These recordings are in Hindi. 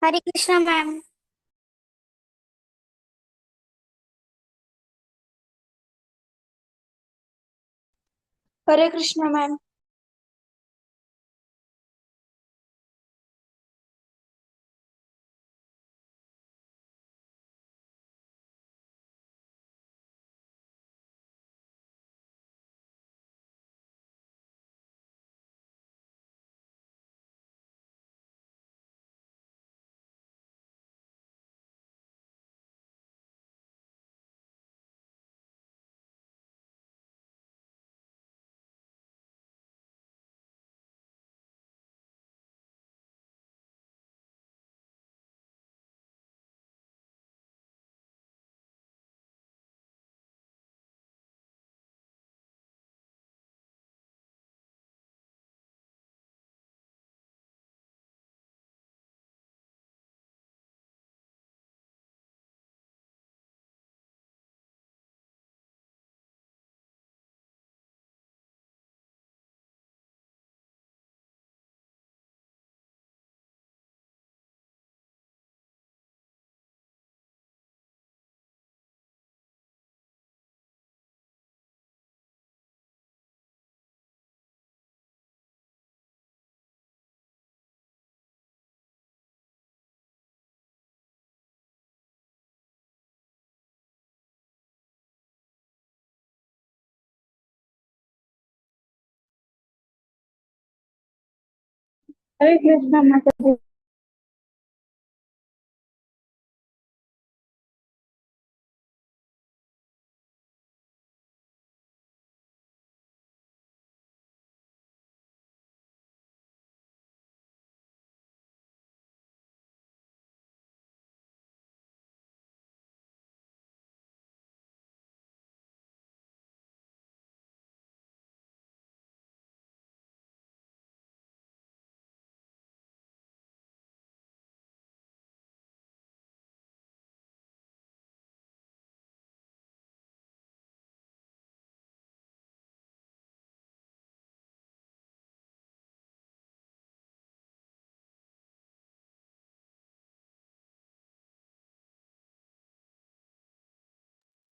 हरे कृष्णा मैम। हरे कृष्णा मैम। हरे कृष्णा माता जी।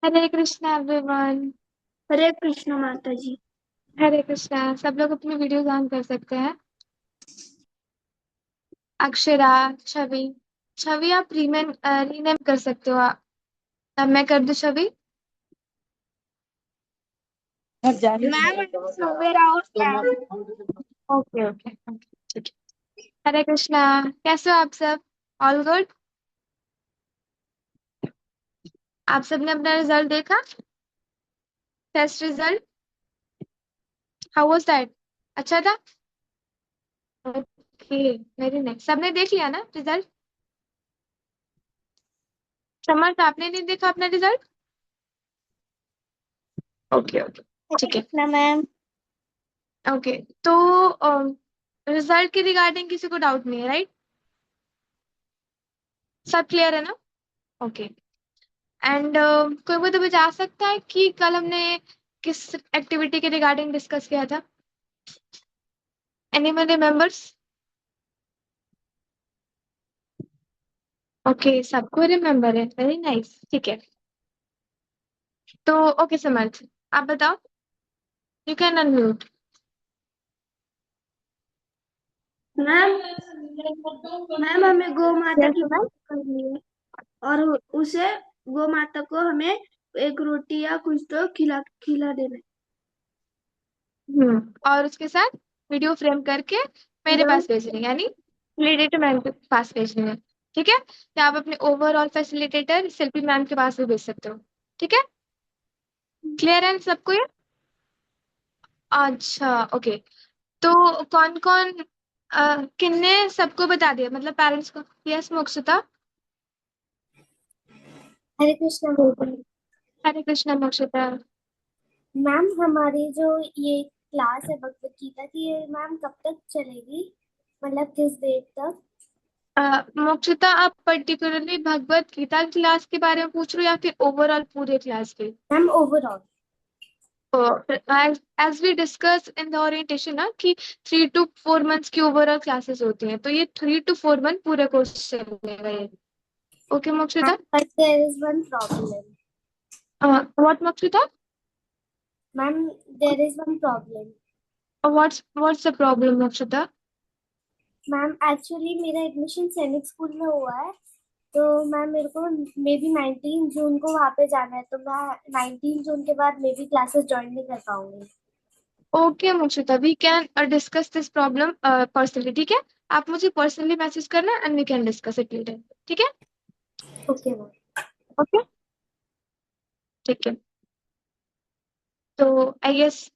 हरे कृष्णा एवरीवन। हरे कृष्णा माता जी। हरे कृष्णा। सब लोग अपनी वीडियोस ऑन कर सकते हैं। अक्षरा, छवि। छवि आप रीनेम कर सकते हो। अब मैं कर दूं Chhavi? Ma'am somewhere out ma'am. Okay okay okay, ठीक है। हरे कृष्णा। कैसे हो आप सब? All good? आप सबने अपना रिजल्ट देखा? Test result how was that? अच्छा था? Okay, very nice. सबने देख लिया ना रिजल्ट? समर्थ, आपने नहीं देखा अपना रिजल्ट? ओके ओके, हरे ठीक है। कृष्णा मैम। ओके, तो रिजल्ट के रिगार्डिंग किसी को डाउट नहीं है, राइट? सब क्लियर है ना? ओके। एंड कोई मुझे बता सकता है कि कल हमने किस एक्टिविटी के रिगार्डिंग डिस्कस किया था? Anyone remembers? ओके, सबको रिमेम्बर है, वेरी नाइस, ठीक है। तो ओके समर्थ, आप बताओ। You can unmute. Ma'am ma'am हमें गौ माता यस की समर्थ। पूजा करनी है और उसे गौ माता को हमें एक रोटी या कुछ तो खिला खिला देना और उसके साथ वीडियो फ्रेम करके मेरे है। पास भेजनी है, यानी फैसिलिटेटर मैम के पास भेजनी है। ठीक है, या आप अपने ओवरऑल फैसिलिटेटर शिल्पी मैम के पास भी भेज सकते हो। ठीक है, क्लियर है सबको ये? अच्छा ओके। तो कौन कौन किन्ने सबको बता दिया, मतलब पेरेंट्स को? यस मोक्षिता। हरे कृष्णा मैम। हरे कृष्णा मोक्षिता। मैम हमारी जो ये क्लास है भगवत गीता की, ये मैम कब तक चलेगी? मतलब किस डेट तक? मोक्षिता, आप पर्टिकुलरली भगवत गीता क्लास के बारे में पूछ रहे हो या फिर ओवरऑल पूरे क्लास के? Ma'am overall. As we discuss in the orientation ना कि 3 to 4 मंथ्स की ओवरऑल क्लासेस होती हैं, तो ये 3 to 4 मंथ पूरे कोर्स चलेगा ये। Okay Mokshita. But there is one problem. What Mokshita? Ma'am, there is one problem. What's the problem Mokshita? Ma'am actually मेरा एडमिशन सैनिक स्कूल में हुआ है, तो मैम मेरे को मे बी 19 जून को वहाँ पे जाना है, तो मैं 19 जून के बाद मे बी क्लासेस ज्वाइन नहीं कर पाऊंगी। Okay Mokshita, we can discuss this problem personally, ठीक है? आप मुझे पर्सनली मैसेज करना and we can discuss it later, ठीक है? Okay ma'am. ओके, ठीक है। तो I guess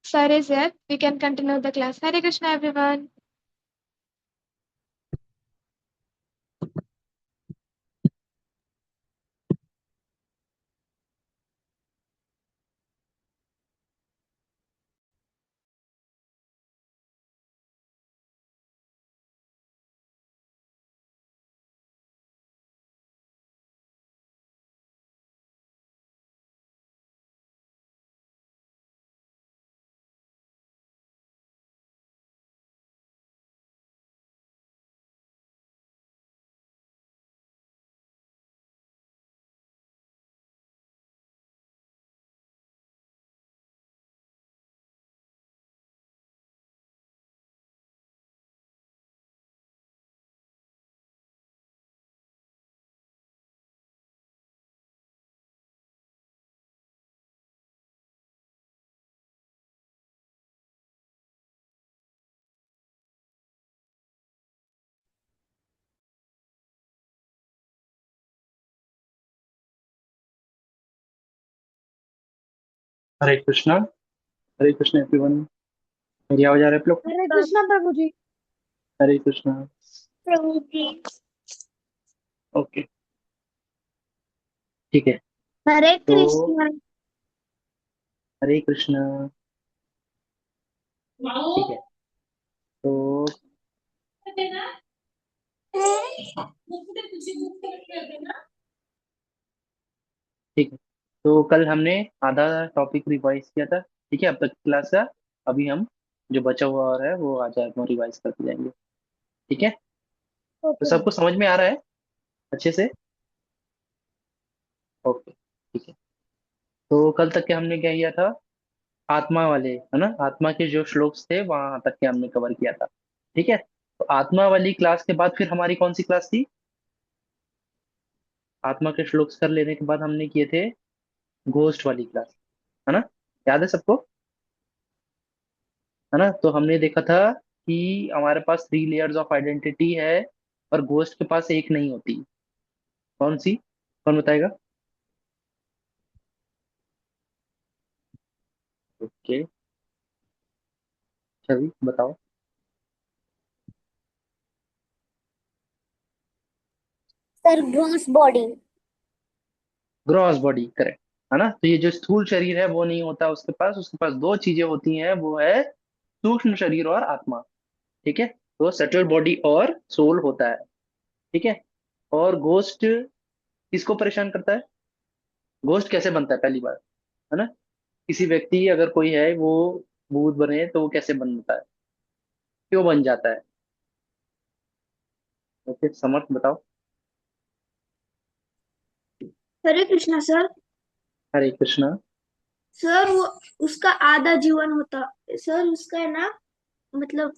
sir is here, we can continue the class. Hare Krishna everyone. Hare Krishna everyone. मेरी आवाज आ रहा है आप लोग? हरे कृष्णा प्रभु जी। हरे कृष्णा। प्रभु जी। ओके, ठीक है। हरे तो कृष्णा। हरे कृष्णा। ठीक है। तो ठीक है, तो कल हमने आधा टॉपिक रिवाइज किया था। ठीक है, अब तक की क्लास का अभी हम जो बचा हुआ और है वो आज हम रिवाइज करते जाएंगे। ठीक है, तो ओके। सबको समझ में आ रहा है अच्छे से? ओके, ठीक है। तो कल तक के हमने क्या किया था? आत्मा वाले, है ना, आत्मा के जो श्लोक्स थे वहां तक के हमने कवर किया था। ठीक है, तो आत्मा वाली क्लास के बाद फिर हमारी कौन सी क्लास थी? आत्मा के श्लोक्स कर लेने के बाद हमने किए थे घोस्ट वाली क्लास, है ना? याद है सबको? है ना? तो हमने देखा था कि हमारे पास 3 लेयर्स ऑफ आइडेंटिटी है और घोस्ट के पास एक नहीं होती। कौन सी? कौन बताएगा? ओके, छवि बताओ। Sir gross body. Gross body, correct. है ना? तो ये जो स्थूल शरीर है वो नहीं होता उसके पास दो चीजें होती हैं, वो है सूक्ष्म शरीर और आत्मा। ठीक है, तो सेटल बॉडी और सोल होता है। ठीक है, और घोस्ट किसको परेशान करता है? घोस्ट कैसे बनता है पहली बार, है ना? किसी व्यक्ति अगर कोई है वो भूत बने तो वो कैसे बनता है, क्यों बन जाता है? ओके, समर्थ बताओ। हरे कृष्णा सर। हरे कृष्णा। सर वो उसका आधा जीवन होता। सर उसका है ना, मतलब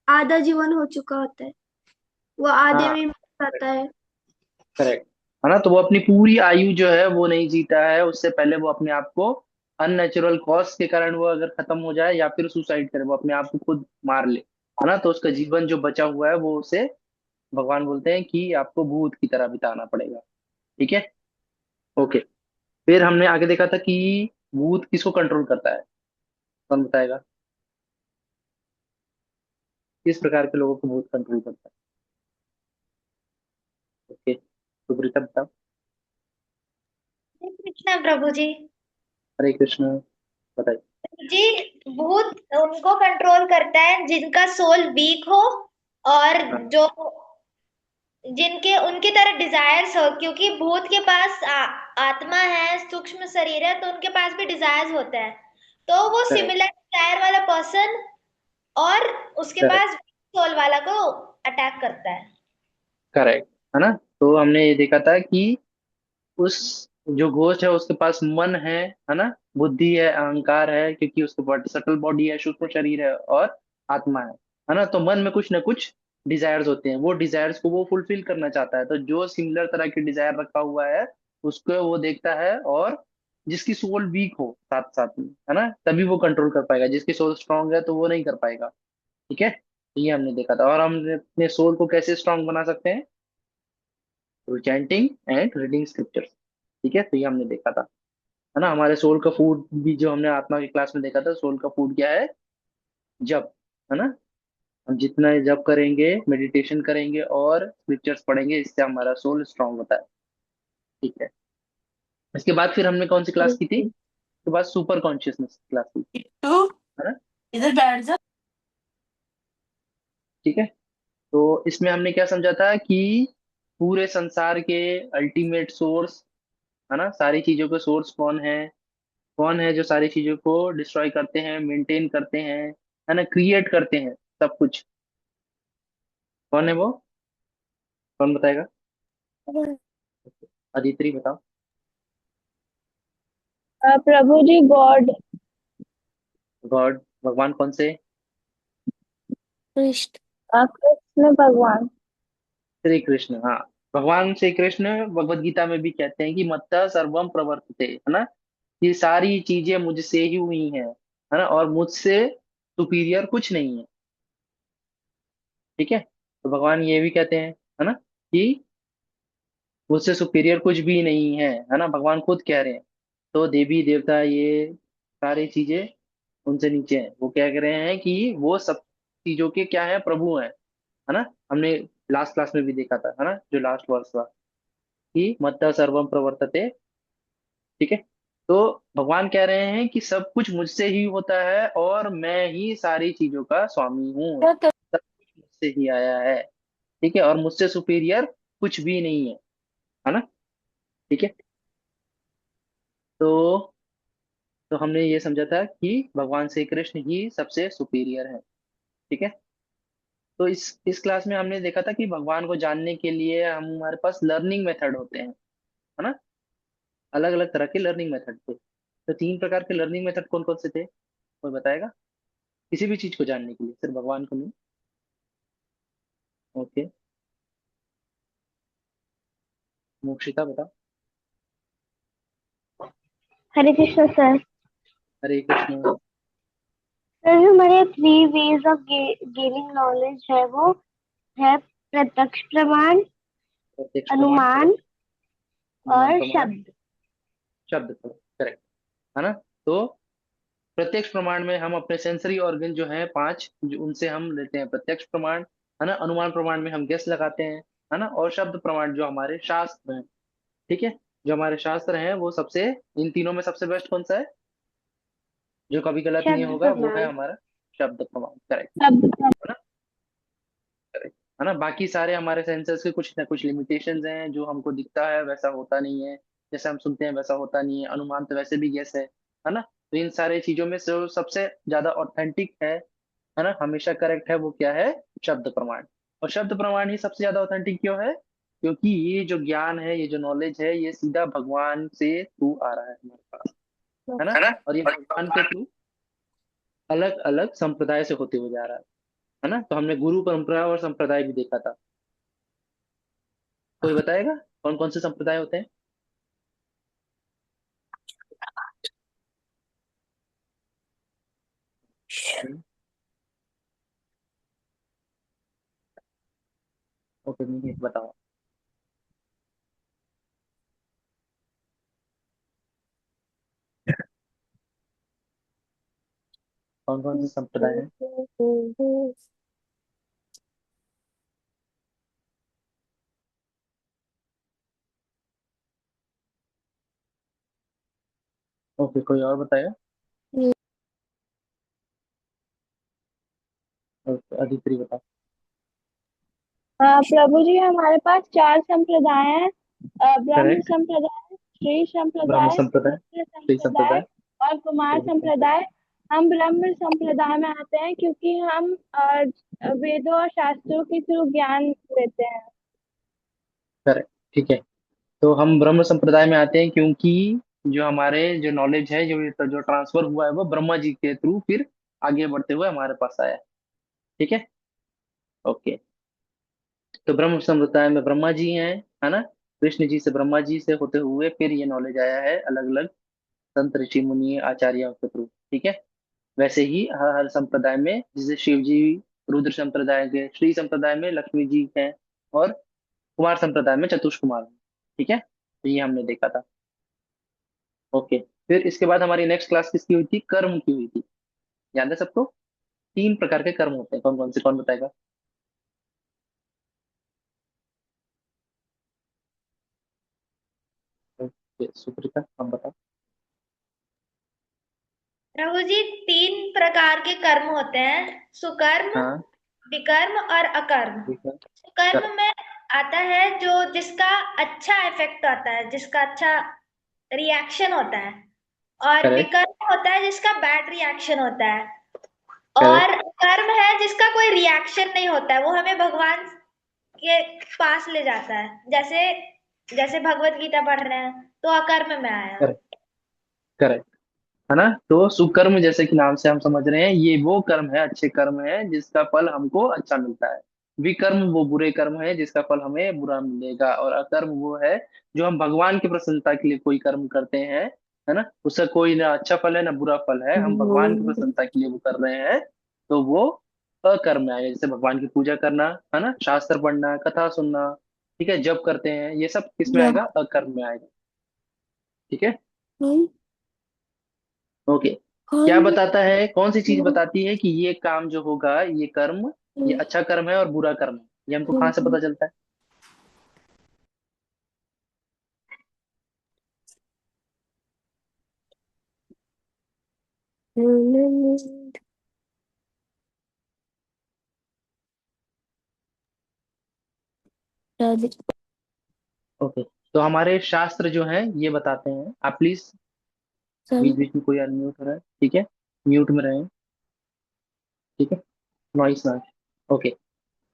आधा जीवन हो चुका होता है, वो आधे हाँ, में मर जाता है। करेक्ट। है ना? तो वो अपनी पूरी आयु जो है वो नहीं जीता है, उससे पहले वो अपने आप को अननेचुरल कॉज के कारण वो अगर खत्म हो जाए या फिर सुसाइड करे, वो अपने आप को खुद मार ले, है ना, तो उसका जीवन जो बचा हुआ है वो उसे भगवान बोलते हैं कि आपको भूत की तरह बिताना पड़ेगा। ठीक है, ओके। फिर हमने आगे देखा था कि भूत किसको कंट्रोल करता है? कौन बताएगा? किस प्रकार के लोगों को भूत कंट्रोल करता है? ओके, तो प्रीता बताओ। कृष्णा प्रभु जी। हरे कृष्ण, बताइए। जी, भूत उनको कंट्रोल करता है जिनका सोल वीक हो, और हाँ, जो जिनके उनकी तरह डिजायर्स हो, क्योंकि भूत के पास आत्मा है, सूक्ष्म शरीर है, तो उनके पास भी डिजायर्स होते हैं। तो वो करेक्ट सिमिलर डिजायर वाला पर्सन और उसके करेक्ट पास सोल वाला को अटैक करता है। करेक्ट, है ना। तो हमने ये देखा था कि उस जो घोष है उसके पास मन है ना, बुद्धि है, अहंकार है, क्योंकि उसके पास सटल बॉडी है, सूक्ष्म शरीर है और आत्मा है ना। तो मन में कुछ ना कुछ डिजायर्स होते हैं, वो डिजायर्स को वो फुलफिल करना चाहता है। तो जो सिमिलर तरह के डिजायर रखा हुआ है उसको वो देखता है, और जिसकी सोल वीक हो साथ साथ में, है ना, तभी वो कंट्रोल कर पाएगा। जिसकी सोल स्ट्रांग है तो वो नहीं कर पाएगा। ठीक है, तो ये हमने देखा था। और हम अपने सोल को कैसे स्ट्रांग बना सकते हैं? Through chanting and reading scriptures. ठीक है, तो ये हमने देखा था, है ना। हमारे सोल का फूड भी जो हमने आत्मा की क्लास में देखा था, सोल का फूड क्या है? जप, है ना। हम जितना जप करेंगे, मेडिटेशन करेंगे और स्क्रिप्चर्स पढ़ेंगे, इससे हमारा सोल स्ट्रांग होता है। ठीक है, इसके बाद फिर हमने कौन सी क्लास की थी? इसके बाद सुपर कॉन्शियसनेस क्लास की, तो है ना। इधर बैठ जा। ठीक है, तो इसमें हमने क्या समझा था कि पूरे संसार के अल्टीमेट सोर्स, है ना, सारी चीजों के सोर्स कौन है जो सारी चीजों को डिस्ट्रॉय करते हैं, मेंटेन करते हैं, है ना, क्रिएट करते हैं सब कुछ। कौन है वो? कौन बताएगा? अदिति बताओ। प्रभु जी, गॉड। गॉड, भगवान कौन से? कृष्ण। कृष्ण भगवान। श्री कृष्ण, हाँ। भगवान श्री कृष्ण भगवत गीता में भी कहते हैं कि मत्तः सर्वम प्रवर्तते, है ना। ये सारी चीजें मुझसे ही हुई हैं, है ना, और मुझसे सुपीरियर कुछ नहीं है। ठीक है, तो भगवान ये भी कहते हैं, है ना, कि मुझसे सुपीरियर कुछ भी नहीं है ना, भगवान खुद कह रहे हैं। तो देवी देवता ये सारी चीजें उनसे नीचे हैं। वो क्या कह रहे हैं कि वो सब चीजों के क्या है? प्रभु हैं, है ना। हमने लास्ट क्लास में भी देखा था, है ना, जो लास्ट वर्स था कि मत्तः सर्वम प्रवर्तते। ठीक है, तो भगवान कह रहे हैं कि सब कुछ मुझसे ही होता है और मैं ही सारी चीजों का स्वामी हूँ, सब कुछ मुझसे ही आया है। ठीक है, और मुझसे सुपीरियर कुछ भी नहीं है ना। ठीक है, तो हमने ये समझा था कि भगवान श्री कृष्ण ही सबसे सुपीरियर है। ठीक है, तो इस क्लास में हमने देखा था कि भगवान को जानने के लिए हमारे पास लर्निंग मेथड होते हैं, है ना। अलग अलग तरह के लर्निंग मेथड थे। तो 3 प्रकार के लर्निंग मेथड कौन कौन से थे? कोई बताएगा? किसी भी चीज को जानने के लिए, सिर्फ भगवान को नहीं। ओके, मोक्षिता बताओ। हरे कृष्ण सर। हरे कृष्ण। सर, हमारे 3 ways ऑफ गेनिंग नॉलेज है, वो है प्रत्यक्ष प्रमाण, प्रत्यक्ष प्रमाण, अनुमान करेक्ट। अनुमान और प्रमाण, शब्द। शब्द, करेक्ट, है ना। तो प्रत्यक्ष प्रमाण में हम अपने सेंसरी ऑर्गन जो है 5, जो उनसे हम लेते हैं प्रत्यक्ष प्रमाण, है ना। अनुमान प्रमाण में हम गेस लगाते हैं, है ना। और शब्द प्रमाण जो हमारे शास्त्र हैं। ठीक है, जो हमारे शास्त्र हैं वो सबसे, इन तीनों में सबसे बेस्ट कौन सा है? जो कभी गलत नहीं शब्द होगा वो है प्रमाण। हमारा शब्द प्रमाण, करेक्ट, शब्द प्रमाण। है ना। करेक्ट, है ना। बाकी सारे हमारे सेंसर्स के कुछ ना कुछ लिमिटेशंस हैं, जो हमको दिखता है वैसा होता नहीं है, जैसे हम सुनते हैं वैसा होता नहीं है, अनुमान तो वैसे भी गेस है ना। तो इन सारे चीजों में से जो सबसे ज्यादा ऑथेंटिक है ना, हमेशा करेक्ट है, वो क्या है? शब्द प्रमाण। और शब्द प्रमाण ही सबसे ज्यादा ऑथेंटिक क्यों है? क्योंकि ये जो ज्ञान है, ये जो नॉलेज है, ये सीधा भगवान से थ्रू आ रहा है हमारे पास, है ना। है ना। और ये और भगवान के थ्रू अलग अलग संप्रदाय से होते हुए जा रहा है ना। तो हमने गुरु परंपरा और संप्रदाय भी देखा था। कोई बताएगा कौन कौन से संप्रदाय होते हैं? हम्म, ओके, नहीं बताओ। कौन कौन से संप्रदाय हैं? ओके, कोई और बताएगा? ओके, अदिति बताओ। प्रभु जी, हमारे पास 4 संप्रदाय हैं। ब्रह्म करेक्ट, संप्रदाय, श्री ब्रह्म संप्रदाय, संप्रदाय, शूद्र श्री संप्रदाय संप्रदाय, और कुमार शूद्र संप्रदाय। संप्रदाय। हम ब्रह्म संप्रदाय में आते हैं क्योंकि हम वेदों और शास्त्रों के थ्रू ज्ञान लेते हैं। करेक्ट, ठीक है। तो हम ब्रह्म संप्रदाय में आते हैं क्योंकि जो हमारे जो नॉलेज है, जो ट्रांसफर हुआ है, वो ब्रह्मा जी के थ्रू फिर आगे बढ़ते हुए हमारे पास आया है। ठीक है, ओके। तो ब्रह्म संप्रदाय में ब्रह्मा जी हैं, है ना। कृष्ण जी से, ब्रह्मा जी से होते हुए फिर ये नॉलेज आया है अलग अलग संत, ऋषि, मुनि, आचार्यों के थ्रू। ठीक है। वैसे ही हर हर संप्रदाय में, जैसे शिव जी रुद्र संप्रदाय के, श्री संप्रदाय में लक्ष्मी जी हैं, और कुमार संप्रदाय में चतुष कुमार हैं। ठीक है, तो ये हमने देखा था। ओके। फिर इसके बाद हमारी नेक्स्ट क्लास किसकी हुई थी? कर्म की हुई थी। याद है सबको? 3 प्रकार के कर्म होते हैं, कौन कौन से, कौन बताएगा? ओके, सुप्रीता हम बताओ। प्रभु जी, 3 प्रकार के कर्म होते हैं: सुकर्म, हाँ, विकर्म और अकर्म। ठीक है। सुकर्म में आता है जो जिसका अच्छा इफेक्ट आता है, जिसका अच्छा रिएक्शन होता है। और करेक्ट, विकर्म होता है जिसका बैड रिएक्शन होता है। करेक्ट, और कर्म है जिसका कोई रिएक्शन नहीं होता है, वो हमें भगवान के पास ले जाता है। जैसे जैसे भगवत गीता पढ़ रहे हैं तो अकर्म में आया। करेक्ट, करेक्ट, है ना। तो सुकर्म, जैसे कि नाम से हम समझ रहे हैं, ये वो कर्म है, अच्छे कर्म है, जिसका फल हमको अच्छा मिलता है। विकर्म वो बुरे कर्म है, जिसका फल हमें बुरा मिलेगा। और अकर्म वो है जो हम भगवान की प्रसन्नता के लिए कोई कर्म करते हैं, है ना। उसका कोई ना अच्छा फल है ना बुरा फल है, हम भगवान की प्रसन्नता के लिए वो कर रहे हैं, तो वो अकर्म में आएगा। जैसे भगवान की पूजा करना, है ना, शास्त्र पढ़ना, कथा सुनना, ठीक है, जप करते हैं, ये सब किस में आएगा? अकर्म में आएगा। ठीक है, ओके। क्या बताता है, कौन सी चीज बताती है कि ये काम जो होगा, ये कर्म, ये अच्छा कर्म है और बुरा कर्म है? ये हमको कहाँ से पता चलता है? ओके, तो हमारे शास्त्र जो हैं ये बताते हैं। आप प्लीज, बीच बीच में कोई अनम्यूट हो रहा है, ठीक है, म्यूट में रहें। ठीक है, नॉइस ना। ओके।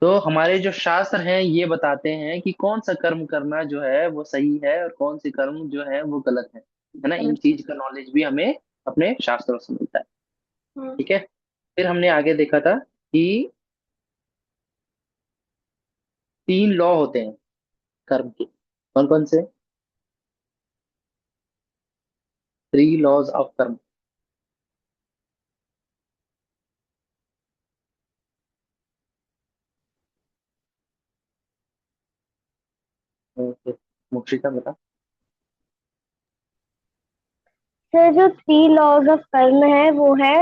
तो हमारे जो शास्त्र हैं ये बताते हैं कि कौन सा कर्म करना जो है वो सही है, और कौन सी कर्म जो है वो गलत है ना। इन चीज का नॉलेज भी हमें अपने शास्त्रों से मिलता है। ठीक है। फिर हमने आगे देखा था कि 3 लॉ होते हैं कर्म के। कौन कौन से? 3 लॉज ऑफ कर्म। ओके, मुक्षिता बता। सर, जो 3 लॉज ऑफ कर्म है वो है: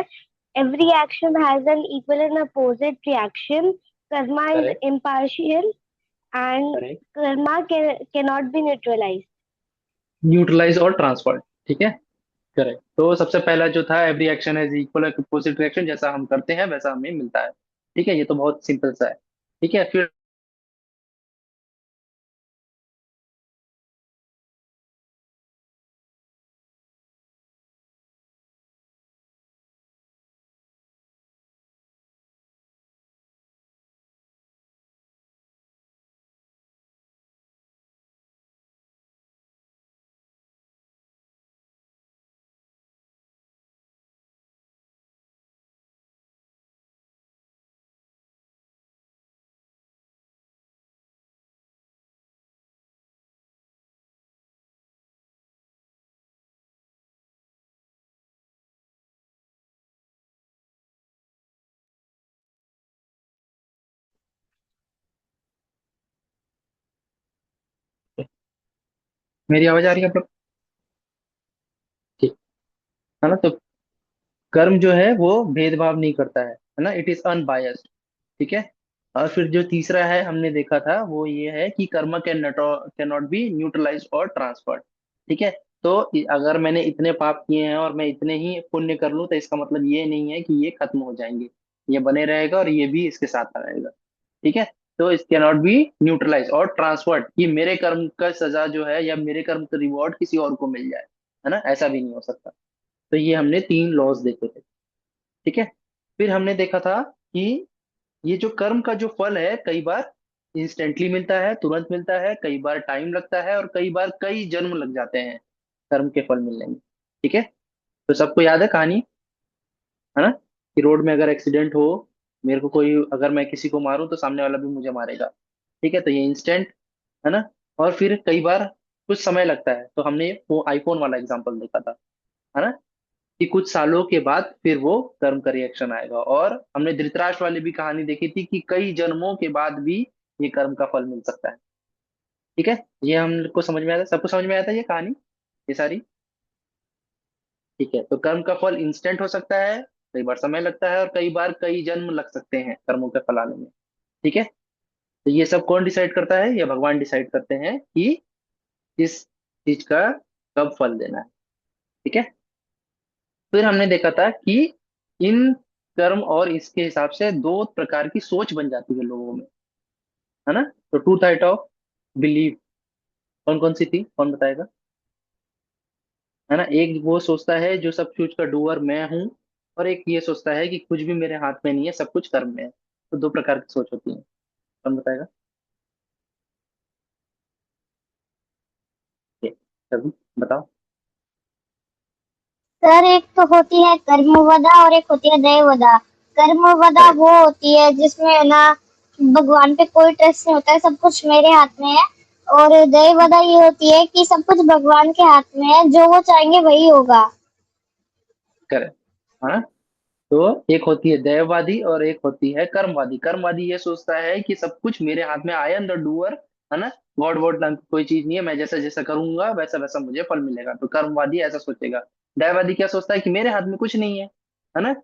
every action has an equal and opposite reaction, karma is correct, impartial, and correct, karma can not be neutralized. Neutralize और ट्रांसफर। ठीक है, करेक्ट। तो सबसे पहला जो था, every action has equal opposite reaction, जैसा हम करते हैं वैसा हमें मिलता है। ठीक है, ये तो बहुत सिंपल सा है। ठीक है, फिर मेरी आवाज आ रही है आप लोग? ठीक है ना। तो कर्म जो है वो भेदभाव नहीं करता है ना, इट इज अनबायस्ड। ठीक है। और फिर जो तीसरा है हमने देखा था, वो ये है कि कर्म कैन नॉट बी न्यूट्रलाइज और ट्रांसफर्ड। ठीक है। तो अगर मैंने इतने पाप किए हैं और मैं इतने ही पुण्य कर लूं, तो इसका मतलब ये नहीं है कि ये खत्म हो जाएंगे। ये बने रहेगा और ये भी इसके साथ रहेगा। ठीक है। तो it can not be neutralize और ट्रांसफर्ड कि मेरे कर्म का सजा जो है या मेरे कर्म का रिवॉर्ड किसी और को मिल जाए, है ना, ऐसा भी नहीं हो सकता। तो ये हमने 3 लॉज देखे थे। ठीक है। फिर हमने देखा था कि ये जो कर्म का जो फल है कई बार इंस्टेंटली मिलता है, तुरंत मिलता है, कई बार टाइम लगता है, और कई बार कई जन्म लग जाते हैं कर्म के फल मिलने में। ठीक है। तो सबको याद है कहानी, है ना, कि रोड में अगर एक्सीडेंट हो, मेरे को कोई, अगर मैं किसी को मारूं तो सामने वाला भी मुझे मारेगा। ठीक है, तो ये इंस्टेंट, है ना। और फिर कई बार कुछ समय लगता है, तो हमने वो आईफोन वाला एग्जांपल देखा था, है ना, कि कुछ सालों के बाद फिर वो कर्म का रिएक्शन आएगा। और हमने धृतराष्ट्र वाली भी कहानी देखी थी कि कई जन्मों के बाद भी ये कर्म का फल मिल सकता है। ठीक है, ये हमको समझ में आया था, सबको समझ में आया था ये कहानी, ये सारी। ठीक है, तो कर्म का फल इंस्टेंट हो सकता है, कई बार समय लगता है, और कई बार कई जन्म लग सकते हैं कर्मों के फल आने में। ठीक है, तो ये सब कौन डिसाइड करता है? ये भगवान डिसाइड करते हैं कि किस चीज का कब फल देना है। ठीक है। फिर हमने देखा था कि इन कर्म और इसके हिसाब से 2 प्रकार की सोच बन जाती है लोगों में, है ना। तो 2 टाइप ऑफ बिलीव कौन कौन सी थी, कौन बताएगा? है ना, एक वो सोचता है जो सब कुछ का डूअर मैं हूँ, और एक ये सोचता है कि कुछ भी मेरे हाथ में नहीं है, सब कुछ कर्म में है। तो 2 प्रकार की सोच होती है, कौन बताएगा? ठीक, तभी बताओ। सर एक तो होती है कर्मवदा और एक होती है दयवदा। कर्मवदा करेक्ट। वो होती है जिसमें ना भगवान पे कोई ट्रस्ट नहीं होता है, सब कुछ मेरे हाथ में है। और दयवदा ये होती है कि सब कुछ भगवान के हाथ में है, जो वो चाहेंगे वही होगा। करेक्ट, है ना। तो एक होती है दैववादी और एक होती है कर्मवादी। कर्मवादी ये सोचता है कि सब कुछ मेरे हाथ में, आई एम द डूअर, है ना, गॉड वॉड नाम की कोई चीज नहीं है, मैं जैसा जैसा करूंगा वैसा वैसा मुझे फल मिलेगा। तो कर्मवादी ऐसा सोचेगा। दैववादी क्या सोचता है कि मेरे हाथ में कुछ नहीं है ना,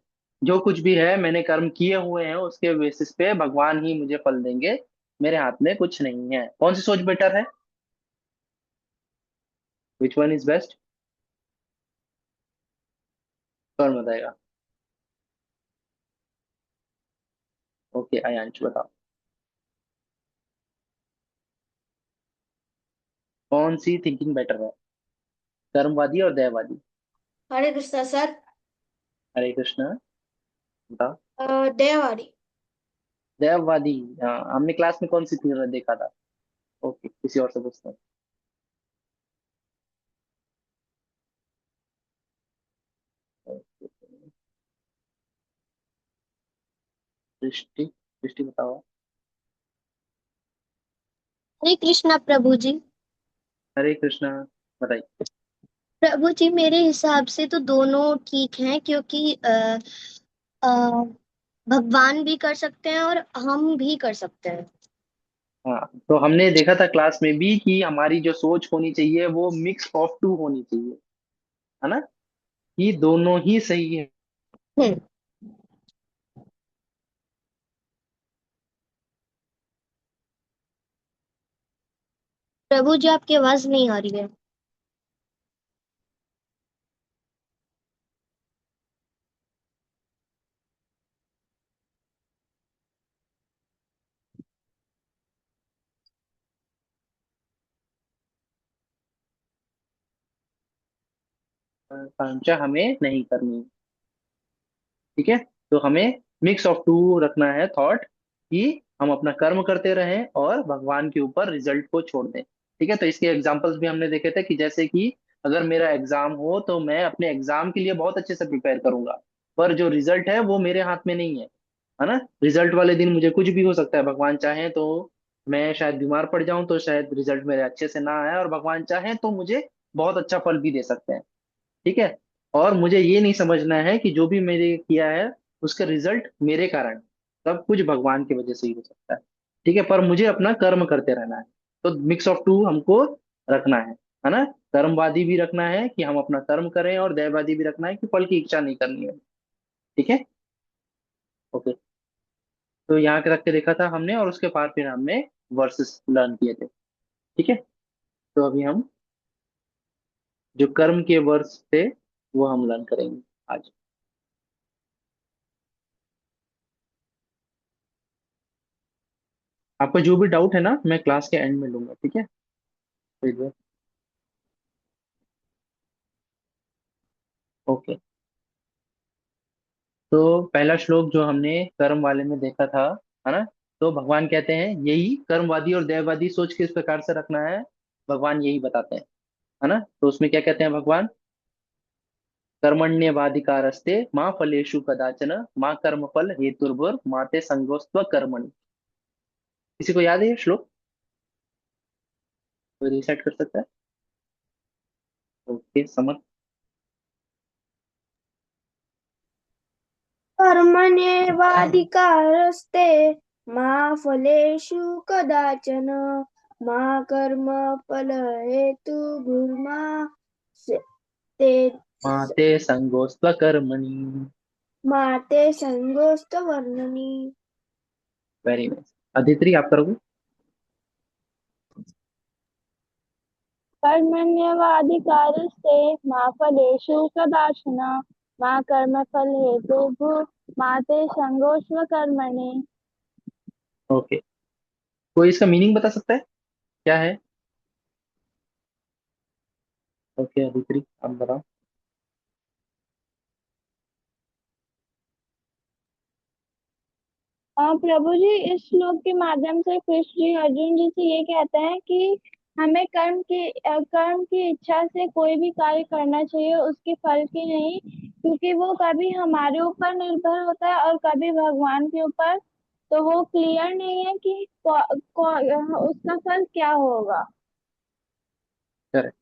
जो कुछ भी है मैंने कर्म किए हुए हैं उसके बेसिस पे भगवान ही मुझे फल देंगे, मेरे हाथ में कुछ नहीं है। कौन सी सोच बेटर है? Which one is best? कौन बताएगा? ओके, आयांश बताओ, कौन सी थिंकिंग बेटर है, कर्मवादी और दैववादी? हरे कृष्णा सर। हरे कृष्ण, बताओ। देवाड़ी। दैववादी, हाँ, हमने क्लास में कौन सी थी देखा था? ओके, किसी और से पूछते हैं। दृष्टि, दृष्टि बताओ। हरे कृष्णा प्रभु जी। हरे कृष्णा, बताइए। प्रभु जी मेरे हिसाब से तो दोनों ठीक हैं, क्योंकि अ, भगवान भी कर सकते हैं और हम भी कर सकते हैं। हाँ, तो हमने देखा था क्लास में भी कि हमारी जो सोच होनी चाहिए वो मिक्स ऑफ टू होनी चाहिए, है ना, कि दोनों ही सही है। हम्म। प्रभु जी आपकी आवाज नहीं आ रही है। आकांक्षा हमें नहीं करनी। ठीक है, तो हमें मिक्स ऑफ टू रखना है थॉट, कि हम अपना कर्म करते रहें और भगवान के ऊपर रिजल्ट को छोड़ दें। ठीक है, तो इसके एग्जांपल्स भी हमने देखे थे कि जैसे कि अगर मेरा एग्जाम हो तो मैं अपने एग्जाम के लिए बहुत अच्छे से प्रिपेयर करूंगा, पर जो रिजल्ट है वो मेरे हाथ में नहीं है ना। रिजल्ट वाले दिन मुझे कुछ भी हो सकता है, भगवान चाहे तो मैं शायद बीमार पड़ जाऊं तो शायद रिजल्ट मेरे अच्छे से ना आए, और भगवान चाहे तो मुझे बहुत अच्छा फल भी दे सकते हैं। ठीक है, और मुझे ये नहीं समझना है कि जो भी मैंने किया है उसका रिजल्ट मेरे कारण, सब कुछ भगवान की वजह से ही हो सकता है। ठीक है, पर मुझे अपना कर्म करते रहना है। तो मिक्स ऑफ टू हमको रखना है ना। कर्मवादी भी रखना है कि हम अपना कर्म करें, और दैववादी भी रखना है कि फल की इच्छा नहीं करनी है। ठीक है। ओके, तो यहाँ के रख के देखा था हमने, और उसके बाद फिर हमने वर्सेस लर्न किए थे। ठीक है, तो अभी हम जो कर्म के वर्स थे वो हम लर्न करेंगे आज। आपका जो भी डाउट है ना मैं क्लास के एंड में लूंगा, ठीक है? ओके। तो पहला श्लोक जो हमने कर्म वाले में देखा था, है ना? तो भगवान कहते हैं यही कर्मवादी और दैववादी सोच किस प्रकार से रखना है, भगवान यही बताते हैं, है ना? तो उसमें क्या कहते हैं भगवान? कर्मण्येवाधिकारस्ते माँ फलेषु कदाचन माँ कर्म फल हेतुर्भुर माते संगोस्त्व कर्मणि। किसी को याद है ये श्लोक? कोई रिसेट कर सकता है? ओके, समझ। कर्मण्येवाधिकारस्ते मा फलेषु कदाचन मा कर्म फलहेतुर्मा ते माते संगोस्त्व कर्मणि। माते संगोष्ठवर्णनि। Very nice. अदिति आप करोगे? कर्मण्येवाधिकारस्ते मा फलेषु कदाचन मा कर्मफलहेतुर्भुः मा ते संगोऽस्व कर्मणि। ओके, कोई इसका मीनिंग बता सकता है क्या है? ओके अदिति आप बताओ। प्रभु जी, इस श्लोक के माध्यम से कृष्ण जी अर्जुन जी से ये कहते हैं कि हमें कर्म की इच्छा से कोई भी कार्य करना चाहिए, उसके फल की नहीं, क्योंकि वो कभी हमारे ऊपर निर्भर होता है और कभी भगवान के ऊपर। तो वो क्लियर नहीं है कि उसका फल क्या होगा। करेक्ट,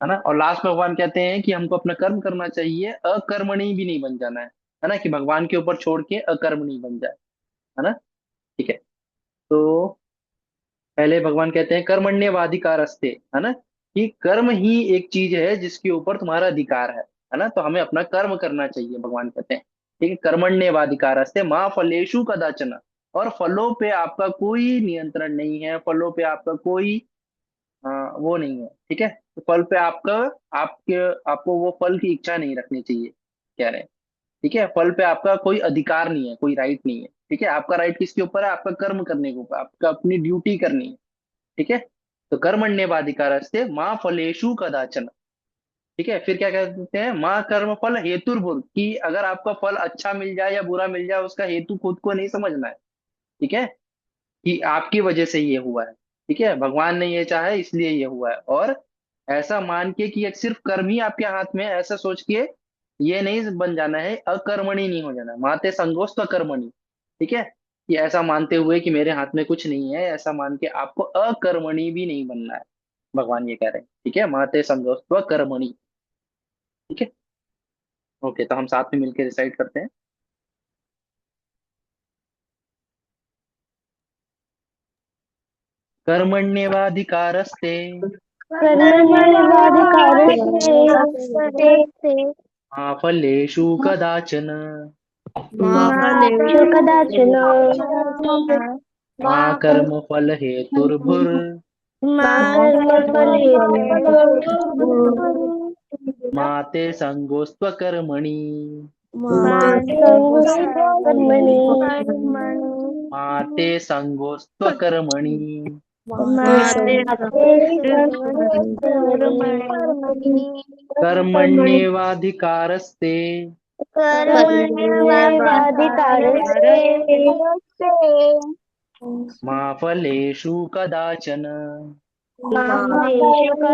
है ना? और लास्ट में भगवान कहते हैं कि हमको अपना कर्म करना चाहिए, अकर्मणी भी नहीं बन जाना है ना? कि भगवान के ऊपर छोड़ के अकर्मणी बन जाए, है ना? ठीक है। तो पहले भगवान कहते हैं कर्मण्येवाधिकारस्ते, है ना? कि कर्म ही एक चीज है जिसके ऊपर तुम्हारा अधिकार है ना? तो हमें अपना कर्म करना चाहिए, भगवान कहते हैं। ठीक है, कर्मण्येवाधिकारस्ते माँ फलेषु कदाचन। और फलों पे आपका कोई नियंत्रण नहीं है, फलों पे आपका कोई वो नहीं है, ठीक है? तो फल पे आपका, आपके आपको वो फल की इच्छा नहीं रखनी चाहिए, कह रहे हैं। ठीक है, फल पे आपका कोई अधिकार नहीं है, कोई राइट नहीं है। ठीक है, आपका राइट किसके ऊपर है? आपका कर्म करने के ऊपर, आपका अपनी ड्यूटी करनी है। ठीक है, तो कर्मण्येवाधिकारस्ते माँ फलेषु कदाचन। ठीक है, फिर क्या कहते हैं? माँ कर्म फल हेतुर्भुर, कि अगर आपका फल अच्छा मिल जाए या बुरा मिल जाए उसका हेतु खुद को नहीं समझना है। ठीक है, कि आपकी वजह से ये हुआ है। ठीक है, भगवान ने ये चाहा है इसलिए ये हुआ है। और ऐसा मान के कि एक सिर्फ कर्म ही आपके हाथ में है, ऐसा सोच के ये नहीं बन जाना है, अकर्मणी नहीं हो जाना, माते संगोष्ठ अकर्मणी। ठीक है, कि ऐसा मानते हुए कि मेरे हाथ में कुछ नहीं है, ऐसा मान के आपको अकर्मणी भी नहीं बनना है, भगवान ये कह रहे हैं। ठीक है, माते संगोष्ठ कर्मणि। ठीक है, ओके, तो हम साथ में मिलकर डिसाइड करते हैं। कर्मण्येवाधिकारस्ते कर्मण्येवाधिकारस्ते मा फलेषु कदाचन मा फलेषु कदाचन मा कर्मफल हेतुर्भुर् मा कर्मफलहेतुर्भुः मा ते संगोस्त्व कर्मणि मा संगोऽस्व कर्मणि मा ते संगोस्त्व कर्मणि मा ते संगोऽस्व कर्मणि कर्मण्येवाधिकारस्ते कर्मण्येवाधिकारस्ते मा फलेषु कदाचन मा फलेषु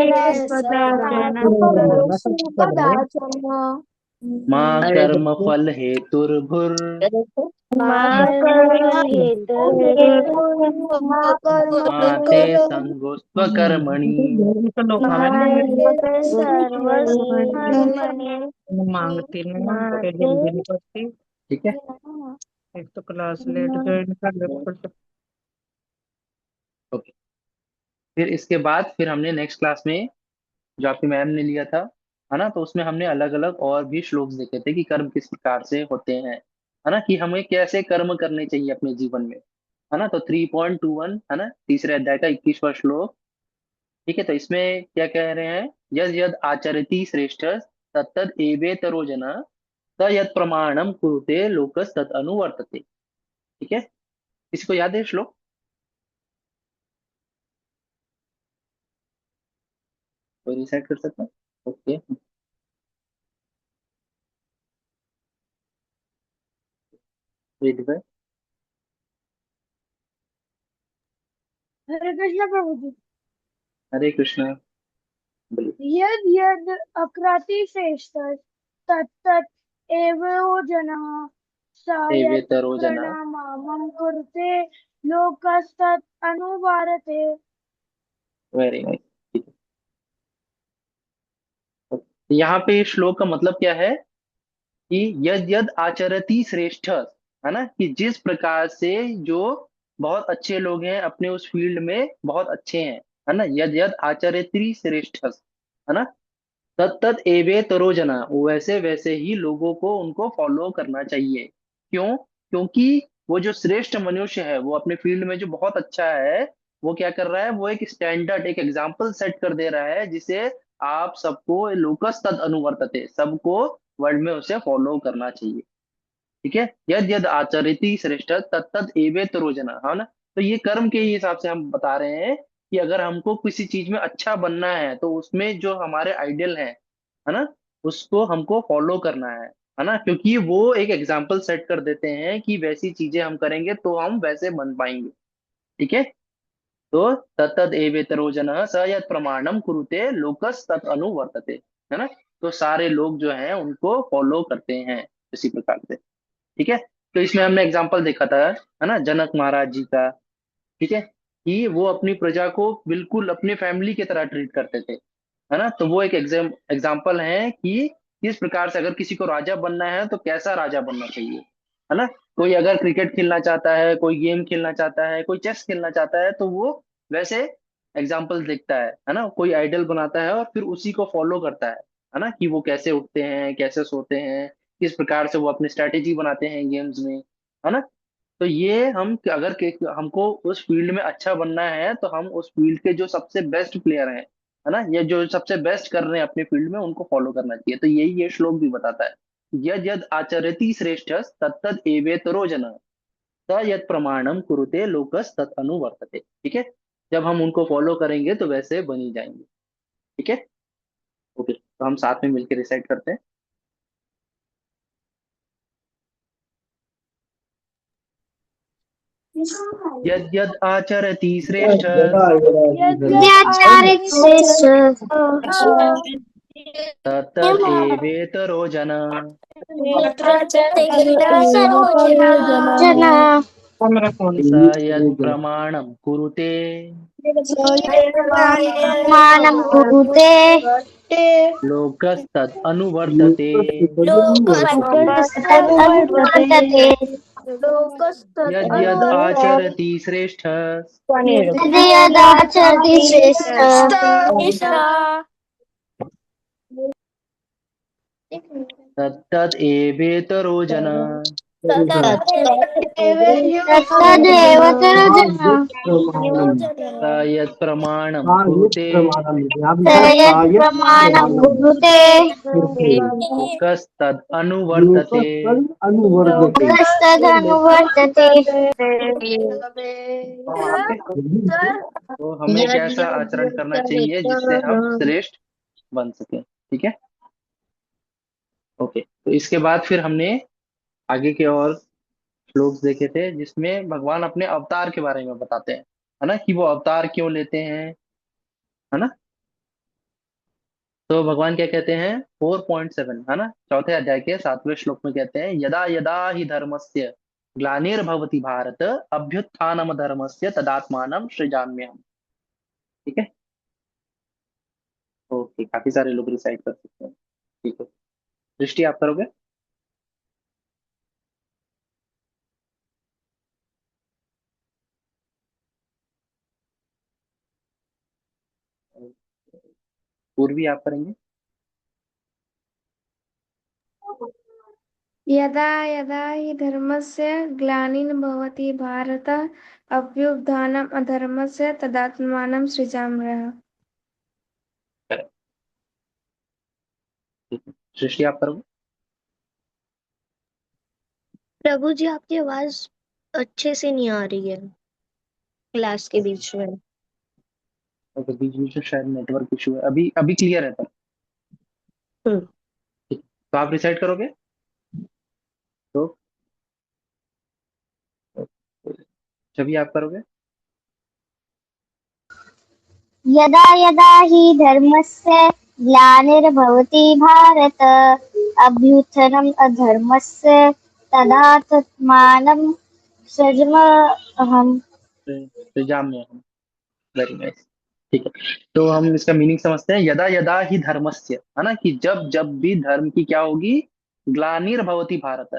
कदाचन मा कर्मफल हेतुर्भुर् मा कर्मफलहेतुर्भुः मा ते संगोस्त्व कर्मणि। मा ते सर्वस्व कर्मणि मांगती नहीं मा फिर ते जल्दी नहीं पड़ती। ठीक है, एक तो क्लास लेट ज्वाइन कर ले ऊपर ओके। फिर इसके बाद फिर हमने नेक्स्ट क्लास में जो आपकी मैम ने लिया था, है ना? तो उसमें हमने अलग अलग और भी श्लोक देखे थे कि कर्म किस प्रकार से होते हैं, है ना? कि हमें कैसे कर्म करने चाहिए अपने जीवन में, है ना? तो 3.21, है ना, तीसरे अध्याय का 21वां श्लोक। ठीक है, तो इसमें क्या कह रहे हैं? यद यद आचरति श्रेष्ठ तत्तद एवेतरो जना स यत् प्रमाणम कुरुते लोकस तत् अनुवर्तते। ठीक है, किसी को याद है श्लोक? कोई रिसेट कर सकता है? ओके, रीड पे। हरे कृष्ण प्रभु जी। हरे कृष्णा। बोलिए। यद यद अकृतिश्रेष्ठ तत्तत् एव जनः स यत् एवेतरो जना। प्रणामं कुरुते लोकस्तत् अनुवारते। Very nice. ठीक है, तो यहाँ पे श्लोक का मतलब क्या है कि यद यद आचरति श्रेष्ठ, है ना, कि जिस प्रकार से जो बहुत अच्छे लोग हैं अपने उस फील्ड में बहुत अच्छे हैं, है ना, यद यद आचरति श्रेष्ठ, है ना, तत् तत् एवे तरो जना, वैसे वैसे ही लोगों को उनको फॉलो करना चाहिए। क्यों? क्योंकि वो जो श्रेष्ठ मनुष्य है वो अपने फील्ड में जो बहुत अच्छा है, वो क्या कर रहा है, वो एक स्टैंडर्ड, एक एग्जाम्पल सेट कर दे रहा है, जिसे आप सबको लोकस तद अनुवर्तते, सबको वर्ल्ड में उसे फॉलो करना चाहिए। ठीक है, यद यद आचरति श्रेष्ठ तत्तद एवे तरो जना, है ना। तो ये कर्म के ही हिसाब से हम बता रहे हैं कि अगर हमको किसी चीज में अच्छा बनना है तो उसमें जो हमारे आइडियल है ना, उसको हमको फॉलो करना है ना, क्योंकि वो एक एग्जाम्पल सेट कर देते हैं कि वैसी चीजें हम करेंगे तो हम वैसे बन पाएंगे। ठीक है, तो तत्तद एवेतरो जनः स यत् प्रमाणम कुरुते लोकस तत् अनुवर्तते, है ना। तो सारे लोग जो हैं उनको फॉलो करते हैं इसी प्रकार से। ठीक है, तो इसमें हमने एग्जाम्पल देखा था, है ना, जनक महाराज जी का। ठीक है, कि वो अपनी प्रजा को बिल्कुल अपने फैमिली की तरह ट्रीट करते थे, है ना। तो वो एक एग्जाम्पल है कि किस प्रकार से अगर किसी को राजा बनना है तो कैसा राजा बनना चाहिए, है ना। कोई अगर क्रिकेट खेलना चाहता है, कोई गेम खेलना चाहता है, कोई चेस खेलना चाहता है, तो वो वैसे एग्जाम्पल देखता है ना, कोई आइडल बनाता है और फिर उसी को फॉलो करता है ना, कि वो कैसे उठते हैं, कैसे सोते हैं, किस प्रकार से वो अपनी स्ट्रैटेजी बनाते हैं गेम्स में, है ना। तो ये हम अगर हमको उस फील्ड में अच्छा बनना है तो हम उस फील्ड के जो सबसे बेस्ट प्लेयर हैं, है ना, ये जो सबसे बेस्ट कर रहे हैं अपने फील्ड में, उनको फॉलो करना चाहिए। तो यही ये श्लोक भी बताता है, यद यद आचरति श्रेष्ठ तत्तद एवेतरो जन स यद प्रमाणम कुरुते लोकस तत् अनुवर्तते। ठीक है, जब हम उनको फॉलो करेंगे तो वैसे बनी जाएंगे। ठीक है, ओके, तो हम साथ में मिलकर रिसाइट करते हैं। यद यद आचरति श्रेष्ठ यद यद यद्याचारित श्रेष्ठ तत्तद एवेतरो जन जना मेरा फोन। स यत् प्रमाणं कुरुते मानं कुरुते लोकस्तत् अनुवर्तते। तदनुवर्तते यद् यद् आचरति श्रेष्ठ यदि यदाचरति श्रेष्ठ तत्तद् एवेतरो जन तत्तदेव तरुजना स यत् प्रमाणं कुरुते स यत् प्रमाणं कुरुते लोकस्तद् अनुवर्तते। लोकस्तदनुवर्तते। तो हमें कैसा आचरण करना चाहिए जिससे हम श्रेष्ठ बन सके। ठीक है, ओके, तो इसके बाद फिर हमने आगे के और श्लोक देखे थे जिसमें भगवान अपने अवतार के बारे में बताते हैं, है ना, कि वो अवतार क्यों लेते हैं, है ना। तो भगवान क्या कहते हैं, 4.7, है ना, चौथे अध्याय के 7वें श्लोक में कहते हैं, यदा यदा ही धर्मस्य ग्लानिर्भवति भारत अभ्युत्थानम धर्मस्य तदात्मानं सृजाम्यहम्। ठीक है, ओके, काफी सारे लोग रिसाइट कर सकते हैं। ठीक है, दृष्टि आप करोगे? पूर्वी आप करेंगे? यदा यदा हि धर्मस्य ग्लानिर्भवति भारत अभ्युत्थानम् अधर्मस्य तदात्मानं सृजाम्यहम्। Correct. ठीक है, सृष्टि आप करोगे? प्रभु जी आपकी आवाज अच्छे से नहीं आ रही है क्लास के बीच में। ओके, बीच बीच में शायद नेटवर्क इशू है। अभी अभी क्लियर है पर। ठीक, तो आप रिसाइट करोगे तो जब आप करोगे। यदा यदा हि धर्मस्य ग्लानिर्भवति भारत अभ्युत्थनम् अधर्मस्य तदात्मानं सृजाम्यहम्। सृजाम्य हम। Very nice. ठीक है, तो हम इसका मीनिंग समझते हैं। यदा यदा ही धर्मस्य, है ना, कि जब जब भी धर्म की क्या होगी, ग्लानिर्भवति भारत,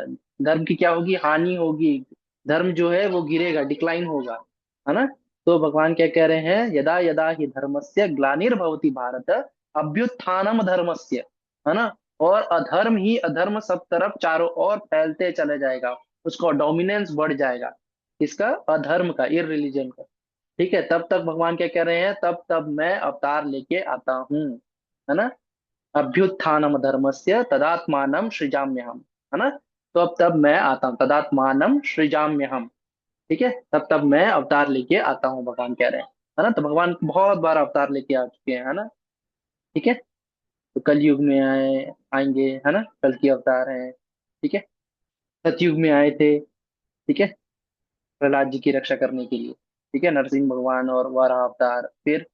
धर्म की क्या होगी, हानि होगी, धर्म जो है वो गिरेगा, डिक्लाइन होगा, है ना। तो भगवान क्या कह रहे हैं, यदा यदा ही धर्मस्य ग्लानिर्भवति भारत अभ्युत्थानम धर्मस्य, है ना, और अधर्म ही अधर्म सब तरफ चारों ओर फैलते चले जाएगा, उसका डोमिनेंस बढ़ जाएगा, इसका अधर्म का, इररिलीजन का। ठीक है, तब तक भगवान क्या कह रहे हैं, तब तब मैं अवतार लेके आता हूँ, है ना। अभ्युत्थानम धर्मस्य तदात्मानम सृजाम्यहम, है ना। तो अब तब मैं आता हूँ, तदात्मानम सृजाम्यहम। ठीक है, तब तब मैं अवतार लेके आता हूँ, भगवान कह रहे हैं, है ना। तो भगवान बहुत बार अवतार लेके आ चुके हैं, है ना। ठीक है, तो कलयुग में आएंगे, है ना, कल की अवतार है। ठीक है, सतयुग में आए थे, ठीक है, प्रहलाद जी की रक्षा करने के लिए। ठीक है, नरसिंह भगवान और वराह अवतार, फिर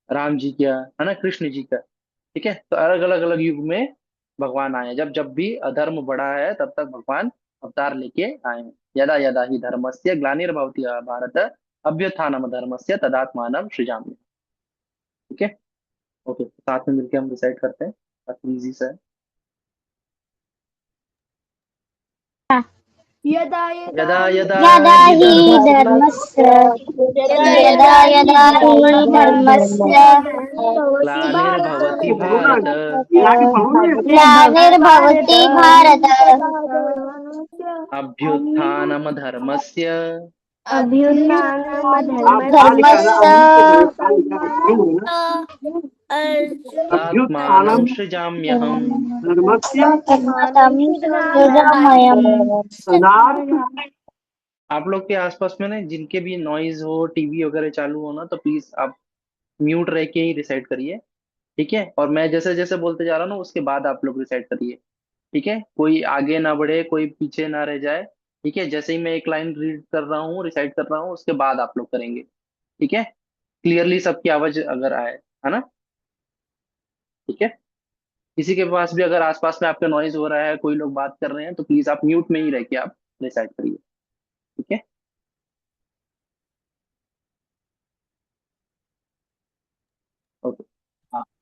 राम जी का, है ना, कृष्ण जी का। ठीक है, तो अलग अलग अलग युग में भगवान आए हैं। जब जब भी अधर्म बढ़ा है तब तक भगवान अवतार लेके आए हैं। यदा यदा ही धर्मस्य ग्लानिर्भवति भारत अभ्युत्थानम धर्मस्य तदात्मानं सृजामि। ठीक है, ओके, साथ में मिलके हम डिसाइड करते हैं, काफी इजी सा है। यदा यदा यदा यदा ही हि धर्मस्य यदा यदा हि धर्मस्य ग्लानिर्भवति भारत ग्लानिर्भवति भारत अभ्युत्थानम धर्मस्य धर्मस्य तदात्मानं सृजाम्यहम्। आप लोग के आसपास में ना जिनके भी नॉइज हो, टीवी वगैरह चालू हो ना, तो प्लीज आप म्यूट रह के ही रिसाइट करिए। ठीक है, और मैं जैसे जैसे बोलते जा रहा हूँ ना उसके बाद आप लोग रिसाइट करिए। ठीक है, कोई आगे ना बढ़े, कोई पीछे ना रह जाए। ठीक है, जैसे ही मैं एक लाइन रीड कर रहा हूँ, रिसाइट कर रहा हूँ, उसके बाद आप लोग करेंगे। ठीक है, क्लियरली सबकी आवाज अगर आए, है ना। ठीक है, किसी के पास भी अगर आसपास में आपका नॉइज हो रहा है, कोई लोग बात कर रहे हैं, तो प्लीज आप म्यूट में ही रह के आप रिसाइट करिए। ठीक है, ओके।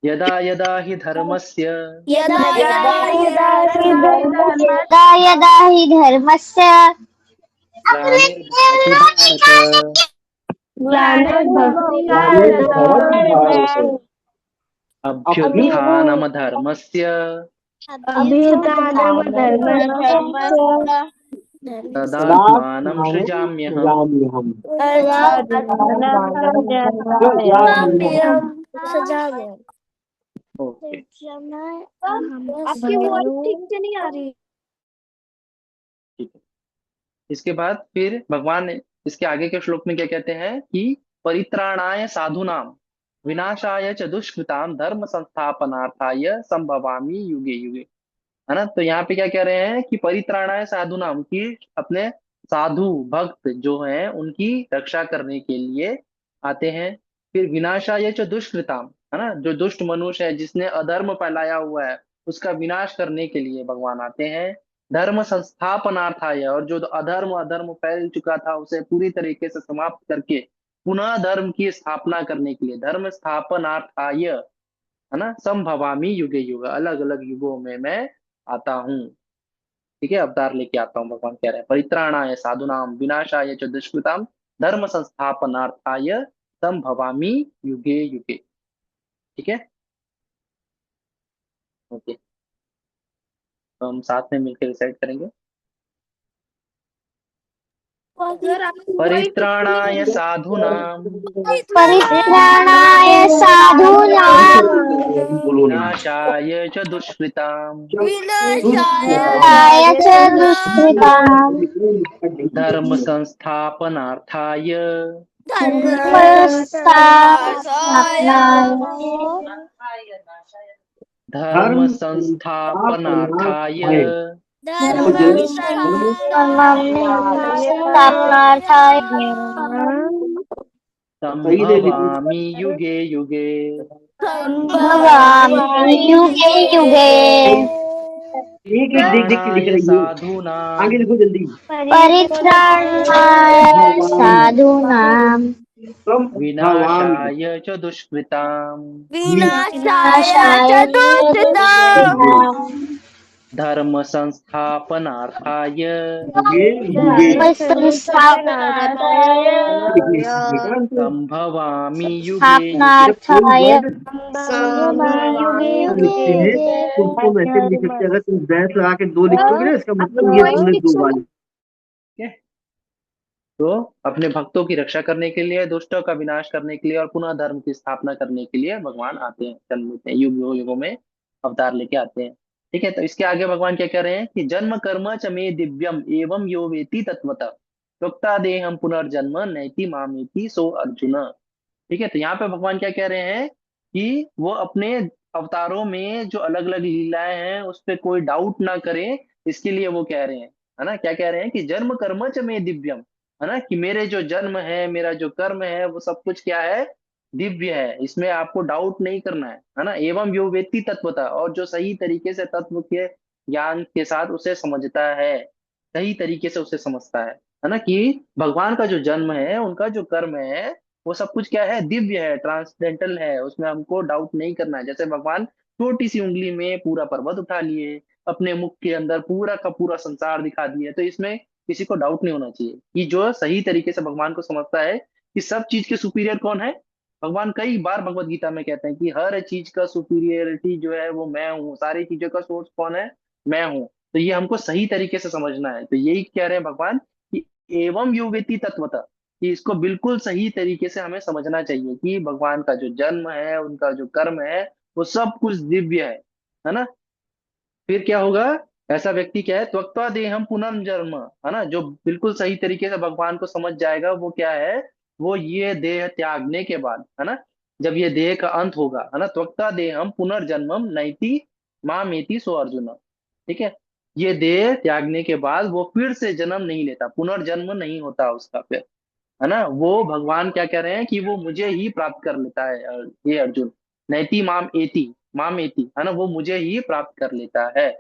यदा यदा हि धर्मस्य यदा यदा हि धर्मस्य ग्लानिर्भवति भारत अभ्युत्थानम धर्मस्य तदात्मानं सृजाम्यहम्। ओके, आपकी वॉइस ठीक से नहीं आ रही। ठीक है। इसके बाद फिर भगवान इसके आगे के श्लोक में क्या कहते हैं कि परित्राणाय साधुनाम विनाशाय च दुष्कृताम धर्म संस्थापनार्थाय संभवामि युगे युगे, है ना। तो यहाँ पे क्या कह रहे हैं कि परित्राणाय साधुनाम, की अपने साधु भक्त जो हैं उनकी रक्षा करने के लिए आते हैं। फिर विनाशाय च दुष्कृताम, है ना, जो दुष्ट मनुष्य है जिसने अधर्म फैलाया हुआ है उसका विनाश करने के लिए भगवान आते हैं। धर्म संस्थापनार्थाय, और जो अधर्म अधर्म फैल चुका था उसे पूरी तरीके से समाप्त करके पुनः धर्म की स्थापना करने के लिए, धर्म स्थापनार्थाय, है ना, संभवामी युगे युग, अलग अलग युगों में मैं आता हूँ। ठीक है, अवतार लेके आता हूँ, भगवान कह रहे हैं परित्राणाय साधुनाम विनाशाय च दुष्कृताम धर्म संस्थापनार्थाय संभवामी युगे युगे। ठीक है, ओके, तो हम साथ में मिलकर डिसाइड करेंगे। परित्राणाय साधुनाम परित्राणाय साधूनां विनाशाय च दुष्कृताम विनाशाय च दुष्कृतां धर्म संस्थापनार्थाय धर्म स्थापनाय धर्म संस्थापनार्थाय धर्म स्थापनार्थाय संभवामि युगे युगे भवामि युगे युगे प्राणाय साधूनां परित्राणाय साधूनां विनाशाय च दुष्कृताम् विनाशाय दुष्कृताम् धर्म संस्थापनार्थाय धर्म संस्थापनार्थाय संभवामि युगे युगे स्थापनार्थाय ठीक है। तो अपने भक्तों की रक्षा करने के लिए, दुष्टों का विनाश करने के लिए और पुनः धर्म की स्थापना करने के लिए भगवान आते हैं, जन्म लेते हैं, युगों युगों में अवतार लेके आते हैं। ठीक है। तो इसके आगे भगवान क्या कह रहे हैं कि जन्म कर्म च मे दिव्यम एवं यो वेति तत्वतः त्वक्ता देहम पुनर्जन्म नैति मामेति सो अर्जुन। ठीक है। तो यहाँ पे भगवान क्या कह रहे हैं कि वो अपने अवतारों में जो अलग अलग लीलाएं हैं उस पर कोई डाउट ना करें, इसके लिए वो कह रहे हैं, है ना। क्या कह रहे हैं कि जन्म कर्म च मे दिव्यम, है ना, कि मेरे जो जन्म है, मेरा जो कर्म है, वो सब कुछ क्या है, दिव्य है, इसमें आपको डाउट नहीं करना है ना। एवं यो वेत्ति तत्वता, और जो सही तरीके से तत्व के ज्ञान के साथ उसे समझता है, सही तरीके से उसे समझता है ना, कि भगवान का जो जन्म है, उनका जो कर्म है, वो सब कुछ क्या है, दिव्य है, ट्रांसडेंटल है, उसमें हमको डाउट नहीं करना है। जैसे भगवान छोटी सी उंगली में पूरा पर्वत उठा लिए, अपने मुख के अंदर पूरा का पूरा संसार दिखा दिए, तो इसमें किसी को डाउट नहीं होना चाहिए कि जो सही तरीके से भगवान को समझता है कि सब चीज के सुपीरियर कौन है। भगवान कई बार भगवत गीता में कहते हैं कि हर चीज का सुपीरियरिटी जो है वो मैं हूँ, सारी चीजों का सोर्स कौन है, मैं हूँ। तो ये हमको सही तरीके से समझना है। तो यही कह रहे हैं भगवान कि एवं यो वेत्ति तत्वतः, कि इसको बिल्कुल सही तरीके से हमें समझना चाहिए कि भगवान का जो जन्म है, उनका जो कर्म है, वो सब कुछ दिव्य है ना। फिर क्या होगा, ऐसा व्यक्ति क्या है, त्वक्त्वा देहम पुनर्जन्म, है ना, जो बिल्कुल सही तरीके से भगवान को समझ जाएगा, वो क्या है, वो ये देह त्यागने के बाद, है ना, जब ये देह का अंत होगा, है ना, त्वक्ता देहम पुनर्जन्मम नैति मामेति सो अर्जुन। ठीक है। ये देह त्यागने के बाद वो फिर से जन्म नहीं लेता, पुनर्जन्म नहीं होता उसका फिर, है ना। वो भगवान क्या कह रहे हैं कि वो मुझे ही प्राप्त कर लेता है, ये अर्जुन, नैति माम एति, है ना, वो मुझे ही प्राप्त कर लेता है।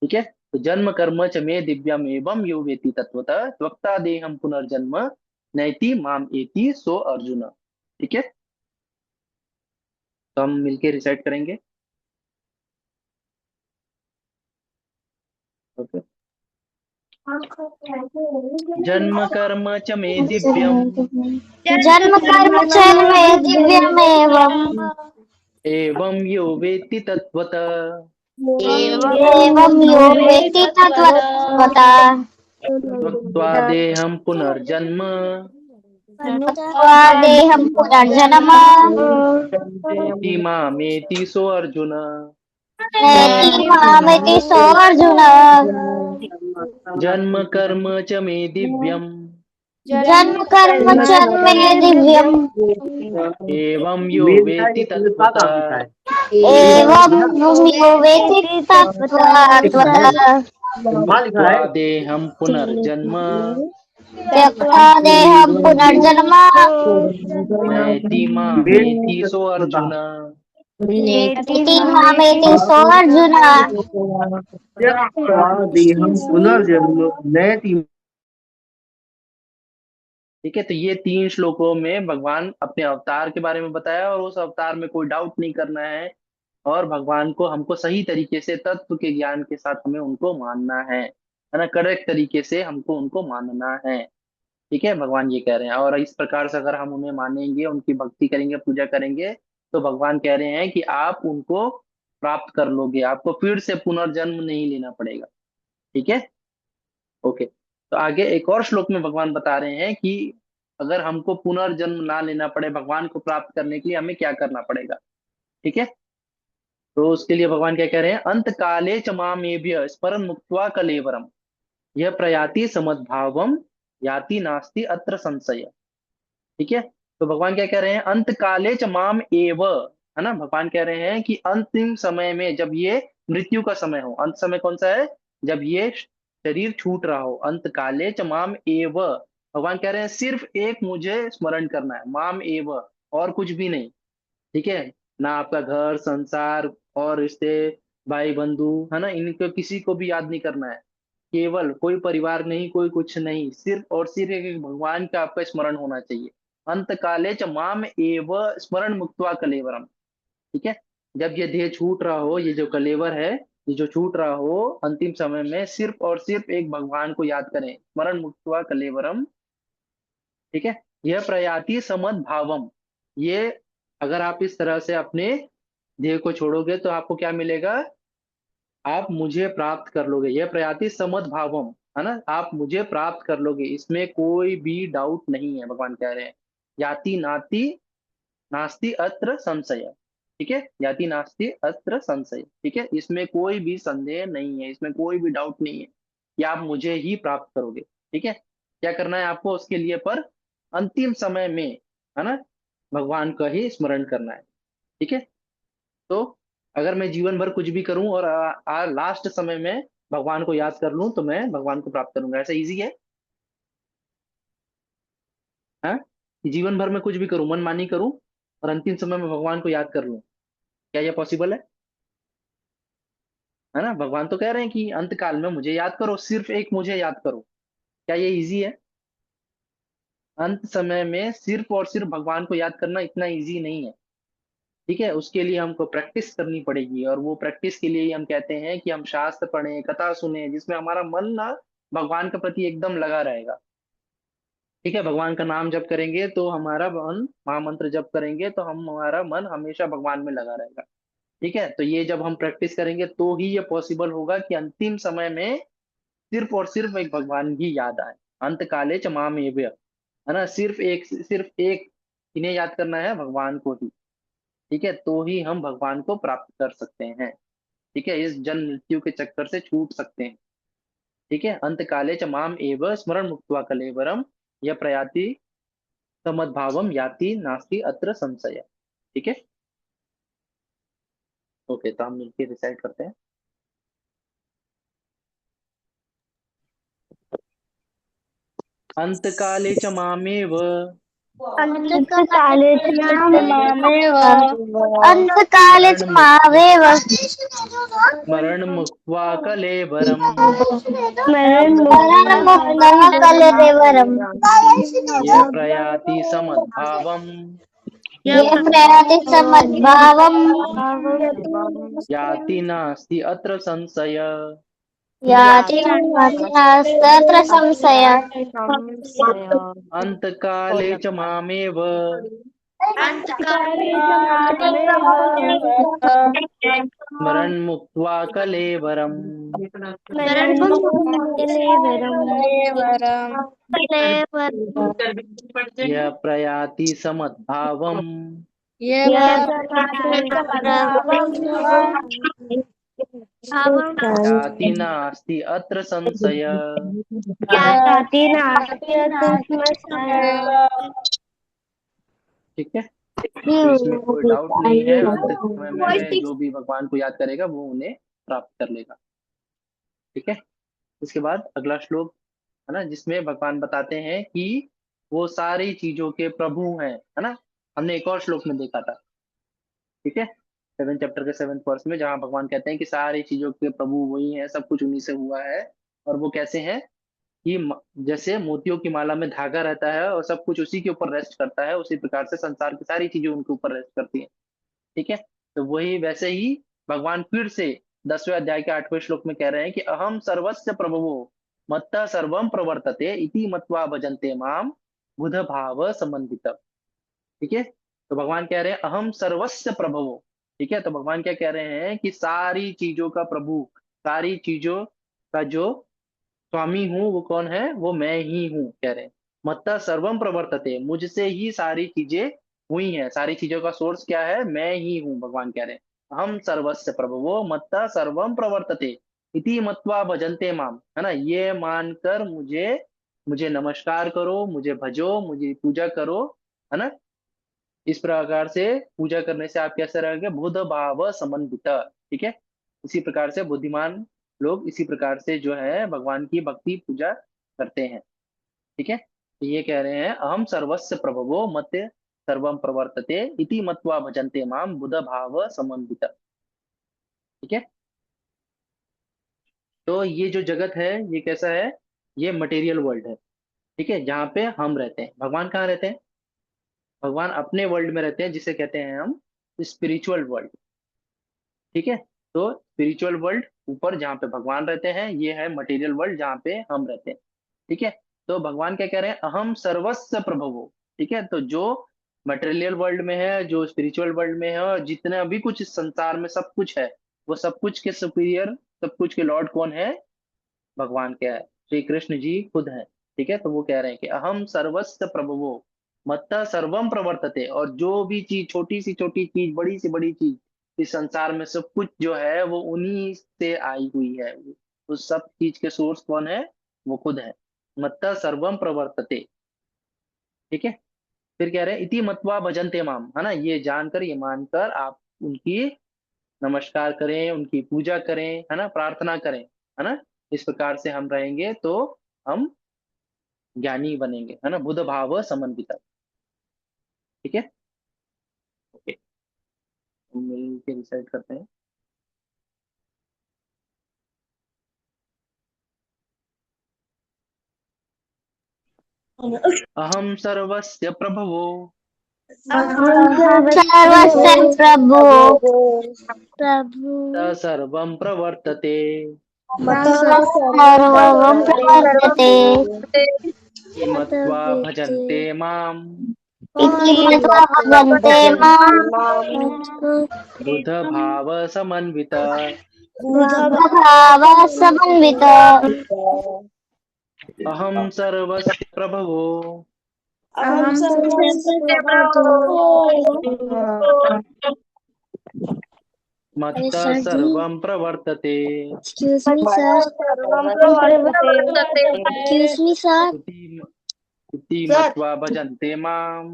ठीक है। तो जन्म कर्म च मे दिव्यम एवं यो वेति तत्वतः त्वक्ता देहम पुनर्जन्म नैति माम एति सो अर्जुन। ठीक है। तो हम मिलके रिसाइट करेंगे। ओके। जन्म कर्म च मे दिव्यम जन्म कर्म च मे दिव्यमेवम् एवं यो वेत्ति तत्वतः एवं यो वेत्ति तत्त्वतः त्वक्त्वा देहं पुनर्जन्म त्वक्त्वा देहं पुनर्जन्म नैति मामेति सो अर्जुन। नैति मामेति सो अर्जुन। जन्म कर्म च मे दिव्यम जन्म कर्म च मे दिव्यम् एवं यो वेत्ति तत्वतः एवं यो वेत्ति तत्त्वतः त्वक्त्वा देहं पुनर्जन्म त्यक्त्वा देहं पुनर्जन्म नैति मामेति सो अर्जुन। नैति मामेति सो अर्जुन। ठीक है। तो ये 3 श्लोकों में भगवान अपने अवतार के बारे में बताया, और उस अवतार में कोई डाउट नहीं करना है, और भगवान को हमको सही तरीके से तत्व के ज्ञान के साथ हमें उनको मानना है ना, करेक्ट तरीके से हमको उनको मानना है। ठीक है। भगवान ये कह रहे हैं, और इस प्रकार से अगर हम उन्हें मानेंगे, उनकी भक्ति करेंगे, पूजा करेंगे, तो भगवान कह रहे हैं कि आप उनको प्राप्त कर लोगे, आपको फिर से पुनर्जन्म नहीं लेना पड़ेगा। ठीक है। ओके। तो आगे एक और श्लोक में भगवान बता रहे हैं कि अगर हमको पुनर्जन्म ना लेना पड़े, भगवान को प्राप्त करने के लिए हमें क्या करना पड़ेगा। ठीक है। तो उसके लिए भगवान क्या कह रहे हैं, अंत काले च मामेभ्य स्मरन् मुक्त्वा कलेवरम यह प्रयाति समद्भावम याति नास्ति अत्र संशय। ठीक है। तो भगवान क्या कह रहे हैं, अंत काले च माम एव, है ना। भगवान कह रहे हैं कि अंतिम समय में, जब ये मृत्यु का समय हो, अंत समय कौन सा है, जब ये शरीर छूट रहा हो, अंत काले च माम एव, भगवान कह रहे हैं सिर्फ एक मुझे स्मरण करना है, माम एव, और कुछ भी नहीं। ठीक है। ना आपका घर संसार और रिश्ते, भाई बंधु, है ना, इनको किसी को भी याद नहीं करना है। केवल कोई परिवार नहीं, कोई कुछ नहीं, सिर्फ और सिर्फ एक भगवान का आपका स्मरण होना चाहिए। अंत काले च माम एव स्मरण मुक्त्वा कलेवरम। ठीक है। जब ये देह छूट रहा हो, ये जो कलेवर है, ये जो छूट रहा हो अंतिम समय में, सिर्फ और सिर्फ एक भगवान को याद करें, स्मरण मुक्त्वा कलेवरम। ठीक है। यह प्रयाति समद भावम, ये अगर आप इस तरह से अपने देह को छोड़ोगे तो आपको क्या मिलेगा, आप मुझे प्राप्त कर लोगे। यह प्रयाति समद भावम, है ना, आप मुझे प्राप्त कर लोगे, इसमें कोई भी डाउट नहीं है। भगवान कह रहे हैं याति नाति नास्ति अत्र संशय। ठीक है। याति नास्ति अत्र संशय। ठीक है, इसमें कोई भी संदेह नहीं है, इसमें कोई भी डाउट नहीं है कि आप मुझे ही प्राप्त करोगे। ठीक है। क्या करना है आपको उसके लिए, पर अंतिम समय में, है ना, भगवान का ही स्मरण करना है। ठीक है। तो अगर मैं जीवन भर कुछ भी करूं और लास्ट समय में भगवान को याद कर लूं तो मैं भगवान को प्राप्त करूंगा, ऐसा इजी है। हाँ, कि जीवन भर में कुछ भी करूं, मनमानी करूं और अंतिम समय में भगवान को याद कर लूं, क्या यह पॉसिबल है ना। भगवान तो कह रहे हैं कि अंत काल में मुझे याद करो, सिर्फ एक मुझे याद करो, क्या ये इजी है। अंत समय में सिर्फ और सिर्फ भगवान को याद करना इतना इजी नहीं है। ठीक है, उसके लिए हमको प्रैक्टिस करनी पड़ेगी, और वो प्रैक्टिस के लिए ही हम कहते हैं कि हम शास्त्र पढ़ें, कथा सुने, जिसमें हमारा मन ना भगवान के प्रति एकदम लगा रहेगा। ठीक है, भगवान का नाम जप करेंगे तो हमारा मन, महामंत्र जप करेंगे तो हम, हमारा मन हमेशा भगवान में लगा रहेगा। ठीक है, तो ये जब हम प्रैक्टिस करेंगे तो ही ये पॉसिबल होगा कि अंतिम समय में सिर्फ और सिर्फ एक भगवान ही याद आए। अंत काले च मामेव, है ना, सिर्फ एक इन्हें याद करना है, भगवान को ही। ठीक है, तो ही हम भगवान को प्राप्त कर सकते हैं। ठीक है, इस जन्म मृत्यु के चक्कर से छूट सकते हैं। ठीक है, अंत काले च माम एव स्मरण मुक्त्वा कलेवरम यह प्रयाति समद्भावम याति नास्ति अत्र संशय। ठीक है। ओके, तो हम मिलकर डिसाइड करते हैं। अंत काले च मामेव अंतकाले च मामेव अंतकाले च मामेव स्मरण मुक्त्वा कलेवरम स्मरण स्मरणमुक्तः कलेवरम् यः प्रयाति समद्भावम् यः प्रयाति समद्भावम् याति नास्ति अत्र संशय। याति नास्त्यत्र संशयः। अंतकाले च मामेव स्मरण मुक्त्वा कलेवरम यः प्रयाति समद्भावम् याति नास्ति अत्र संशय। ठीक है, तो इसमें कोई डाउट नहीं है, अंत समय में जो भी भगवान को याद करेगा वो उन्हें प्राप्त कर लेगा। ठीक है। इसके बाद अगला श्लोक, है ना, जिसमें भगवान बताते हैं कि वो सारी चीजों के प्रभु हैं, है ना। हमने एक और श्लोक में देखा था। ठीक है, 7 चैप्टर के 7th वर्स में, जहाँ भगवान कहते हैं कि सारी चीजों के प्रभु वही हैं, सब कुछ उन्हीं से हुआ है। और वो कैसे हैं कि जैसे मोतियों की माला में धागा रहता है और सब कुछ उसी के ऊपर रेस्ट करता है, उसी प्रकार से संसार की सारी चीजें उनके ऊपर रेस्ट करती हैं। ठीक है, तो वही वैसे ही भगवान फिर से 10वें अध्याय के 8वें श्लोक में कह रहे हैं कि अहम सर्वस्य प्रभवो मत्तः सर्वम प्रवर्तते इति मत्वा भजन्ते माम बुध भाव समन्वित। ठीक है, तो भगवान कह रहे हैं अहम सर्वस्य प्रभवो। ठीक है, तो भगवान क्या कह रहे हैं कि सारी चीजों का प्रभु, सारी चीजों का जो स्वामी हूँ वो कौन है, वो मैं ही हूँ, कह रहे हैं। मत्तः सर्वम प्रवर्तते, मुझसे ही सारी चीजें हुई हैं, सारी चीजों का सोर्स क्या है, मैं ही हूँ, भगवान कह रहे हैं। हम सर्वस्य प्रभवो मत्तः सर्वम प्रवर्तते इति मत्वा भजन्ते माम, है ना, ये मानकर मुझे मुझे नमस्कार करो, मुझे भजो, मुझे पूजा करो। है ना। इस प्रकार से पूजा करने से आप कैसे रहेंगे, बुध भाव समन्वित। ठीक है, इसी प्रकार से बुद्धिमान लोग इसी प्रकार से जो है भगवान की भक्ति पूजा करते हैं। ठीक है, तो ये कह रहे हैं अहम सर्वस्य प्रभवो मत सर्वम प्रवर्तते इति मत्वा भजन्ते माम बुध भाव समन्वित। ठीक है, तो ये जो जगत है ये कैसा है, ये मटेरियल वर्ल्ड है। ठीक है, जहाँ पे हम रहते हैं। भगवान कहाँ रहते हैं, भगवान अपने वर्ल्ड में रहते हैं जिसे कहते हैं हम स्पिरिचुअल वर्ल्ड। ठीक है, तो स्पिरिचुअल वर्ल्ड ऊपर जहाँ पे भगवान रहते हैं, ये है मटेरियल वर्ल्ड जहाँ पे हम रहते हैं। ठीक है, तो भगवान क्या कह रहे हैं, अहम सर्वस्व प्रभवो। ठीक है, तो जो मटेरियल वर्ल्ड में है, जो स्पिरिचुअल वर्ल्ड में है, और जितना भी कुछ इस संसार में सब कुछ है, वो सब कुछ के सुपीरियर, सब कुछ के लॉर्ड कौन है, भगवान क्या है, श्री कृष्ण जी खुद है। ठीक है, तो वो कह रहे हैं कि अहम सर्वस्व प्रभवो मत्ता सर्वम प्रवर्तते, और जो भी चीज, छोटी चीज, बड़ी से बड़ी चीज इस संसार में, सब कुछ जो है वो उन्हीं से आई हुई है। उस सब चीज के सोर्स कौन है, वो खुद है। मत्ता सर्वम प्रवर्तते। ठीक है, फिर कह रहे हैं इति मत्वा भजन्ते माम, है ना, ये जानकर, ये मानकर आप उनकी नमस्कार करें, उनकी पूजा करें, है ना, प्रार्थना करें, है ना। इस प्रकार से हम रहेंगे तो हम ज्ञानी बनेंगे, है ना, बुध भाव समन्वित। ठीक है, ओके, हम मिलके डिसाइड करते हैं। अहम सर्वस्य प्रभवो सर्वस्य प्रभु स सर्वं प्रवर्तते सर्वं प्रवर्तते इति मत्वा भजन्ते माम इति मत्वा भजन्ते माम् बुध भाव समन्वित। भाव समन्वित अहम सर्वस्य प्रभवो अहम सर्वस्य मत्तः सर जी सर्वं प्रवर्तते excuse me sir excuse me sir इति इति मत्वा भजन्ते माम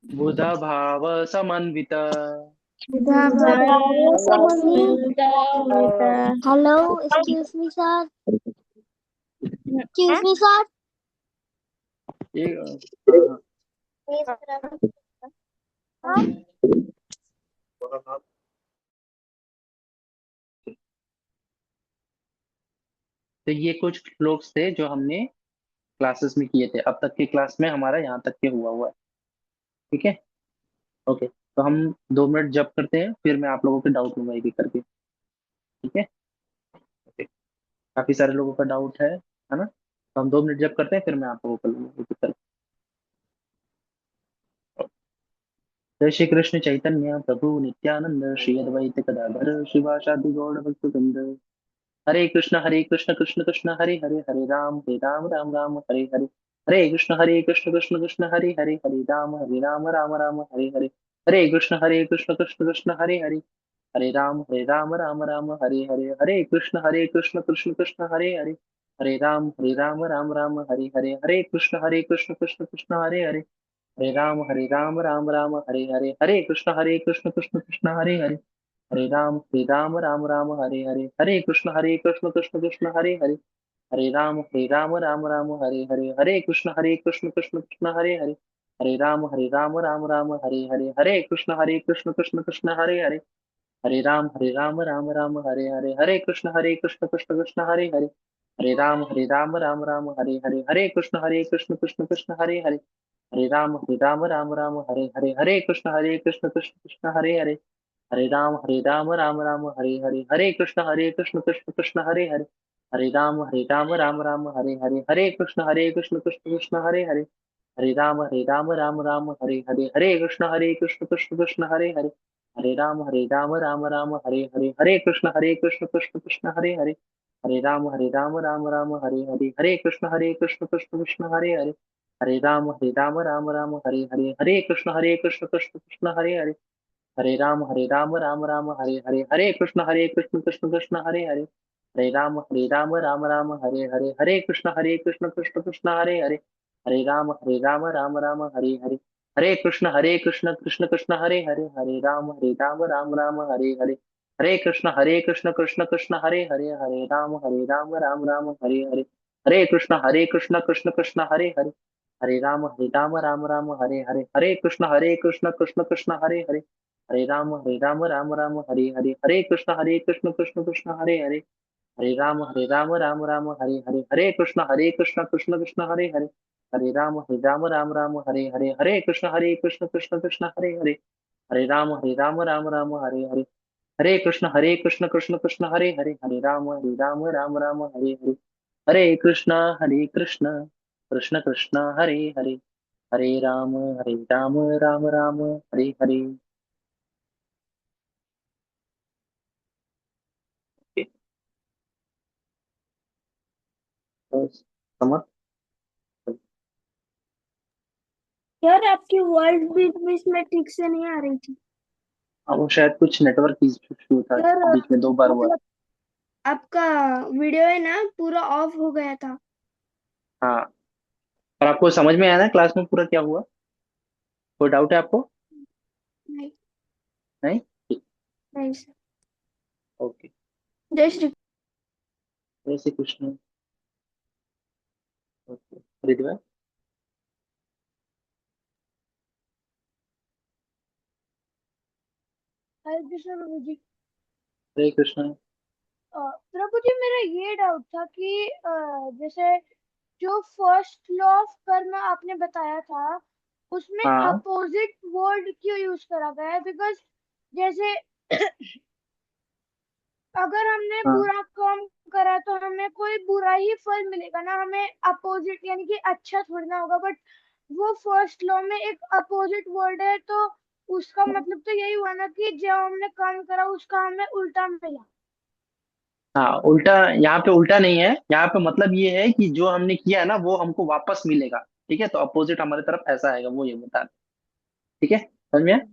बुध भाव समन्वित। Hello excuse me sir excuse me sir ये तो ये कुछ श्लोक थे जो हमने क्लासेस में किए थे, अब तक के क्लास में हमारा यहाँ तक के हुआ है। ठीक है, ओके, तो हम 2 मिनट जब करते हैं, फिर मैं आप लोगों के डाउट लूंगा एक एक करके। ठीक है, ओके, काफी सारे लोगों का डाउट है ना, तो हम 2 मिनट जब करते हैं, फिर मैं आप लोगों को लूंगा एक एक करके। जय श्री कृष्ण चैतन्य प्रभु नित्यानंद श्री अद्वैत गदाधर शिवासादि गौड़ भक्तवृंद। हरे कृष्ण कृष्ण कृष्ण हरे हरे, हरे राम राम राम हरे हरे, हरे कृष्ण कृष्ण कृष्ण हरे हरे, हरे राम राम राम हरे हरे, हरे कृष्ण कृष्ण कृष्ण हरे हरे, हरे राम राम राम हरे हरे, हरे कृष्ण कृष्ण कृष्ण हरे हरे, हरे राम राम राम हरे हरे, हरे कृष्ण कृष्ण कृष्ण हरे हरे, हरे राम राम राम हरे हरे, हरे कृष्ण कृष्ण कृष्ण हरे हरे, हरे राम राम राम हरे हरे, हरे कृष्ण कृष्ण कृष्ण हरे हरे, हरे राम राम राम हरे हरे, हरे कृष्ण कृष्ण कृष्ण हरे हरे, हरे राम राम राम हरे हरे, हरे कृष्ण कृष्ण कृष्ण हरे हरे, हरे राम राम राम हरे हरे, हरे कृष्ण कृष्ण कृष्ण हरे हरे, हरे राम राम राम हरे हरे, हरे कृष्ण कृष्ण कृष्ण हरे हरे, हरे राम राम राम हरे हरे, हरे कृष्ण कृष्ण कृष्ण हरे हरे, हरे राम राम राम हरे हरे, हरे कृष्ण कृष्ण कृष्ण हरे हरे, हरे राम राम राम हरे हरे, हरे कृष्ण कृष्ण कृष्ण हरे हरे, हरे राम राम राम हरे हरे, हरे कृष्ण कृष्ण कृष्ण हरे हरे, हरे राम राम राम हरे हरे, हरे कृष्ण कृष्ण कृष्ण हरे हरे, हरे राम राम राम हरे हरे, हरे कृष्ण कृष्ण कृष्ण हरे हरे, हरे राम राम राम हरे हरे, हरे कृष्ण कृष्ण कृष्ण हरे हरे, हरे राम राम राम हरे हरे, हरे कृष्ण कृष्ण कृष्ण हरे हरे, हरे राम राम राम हरे हरे, हरे कृष्ण कृष्ण कृष्ण हरे हरे, हरे राम राम राम हरे हरे, हरे कृष्ण कृष्ण कृष्ण हरे हरे, हरे राम राम राम हरे हरे, हरे कृष्ण कृष्ण कृष्ण हरे हरे, हरे राम राम राम हरे हरे, हरे कृष्ण कृष्ण कृष्ण हरे हरे, हरे राम राम राम हरे हरे, हरे कृष्ण कृष्ण कृष्ण हरे हरे, हरे राम राम राम हरे हरे, हरे कृष्ण कृष्ण कृष्ण हरे हरे, हरे राम राम राम हरे हरे, हरे कृष्ण कृष्ण कृष्ण हरे हरे, हरे राम राम राम हरे हरे, हरे कृष्ण कृष्ण कृष्ण हरे हरे, हरे राम राम राम हरे हरे, हरे कृष्ण कृष्ण कृष्ण हरे हरे, हरे राम राम राम हरे हरे, हरे कृष्ण कृष्ण कृष्ण हरे हरे, हरे राम राम राम हरे हरे। तो समझ। यार आपकी वॉइस बीच बीच में ठीक से नहीं आ रही थी। अब वो शायद कुछ नेटवर्क इशू था, यार बीच में 2 बार हुआ। मतलब आपका वीडियो है ना पूरा ऑफ हो गया था। हाँ, और आपको समझ में आया ना क्लास में पूरा क्या हुआ? कोई डाउट है आपको? नहीं। नहीं, ठीक। नहीं सर। ओके। जय श्री जय श्री कृष्ण। ओके, हरिद्वार। हरे कृष्ण प्रभु जी। हरे कृष्ण। प्रभु जी मेरा ये डाउट था कि जैसे जो फर्स्ट लॉ ऑफ कर्म आपने बताया था उसमें हाँ अपोजिट वर्ड क्यों यूज करा गया है? बिकॉज जैसे अगर हमने हाँ बुरा काम करा तो हमें कोई बुरा ही फल मिलेगा ना, हमें अपोजिट यानी कि अच्छा थोड़ी ना होगा। बट वो फर्स्ट लॉ में एक अपोजिट वर्ड है तो उसका मतलब तो यही हुआ ना कि जो हमने काम करा उसका हमें उल्टा मिला। हाँ, उल्टा यहाँ पे उल्टा नहीं है, यहाँ पे मतलब ये है कि जो हमने किया है ना वो हमको वापस मिलेगा। ठीक है, तो अपोजिट हमारे तरफ ऐसा आएगा, वो ये बता रहे। ठीक है, समझ में आया?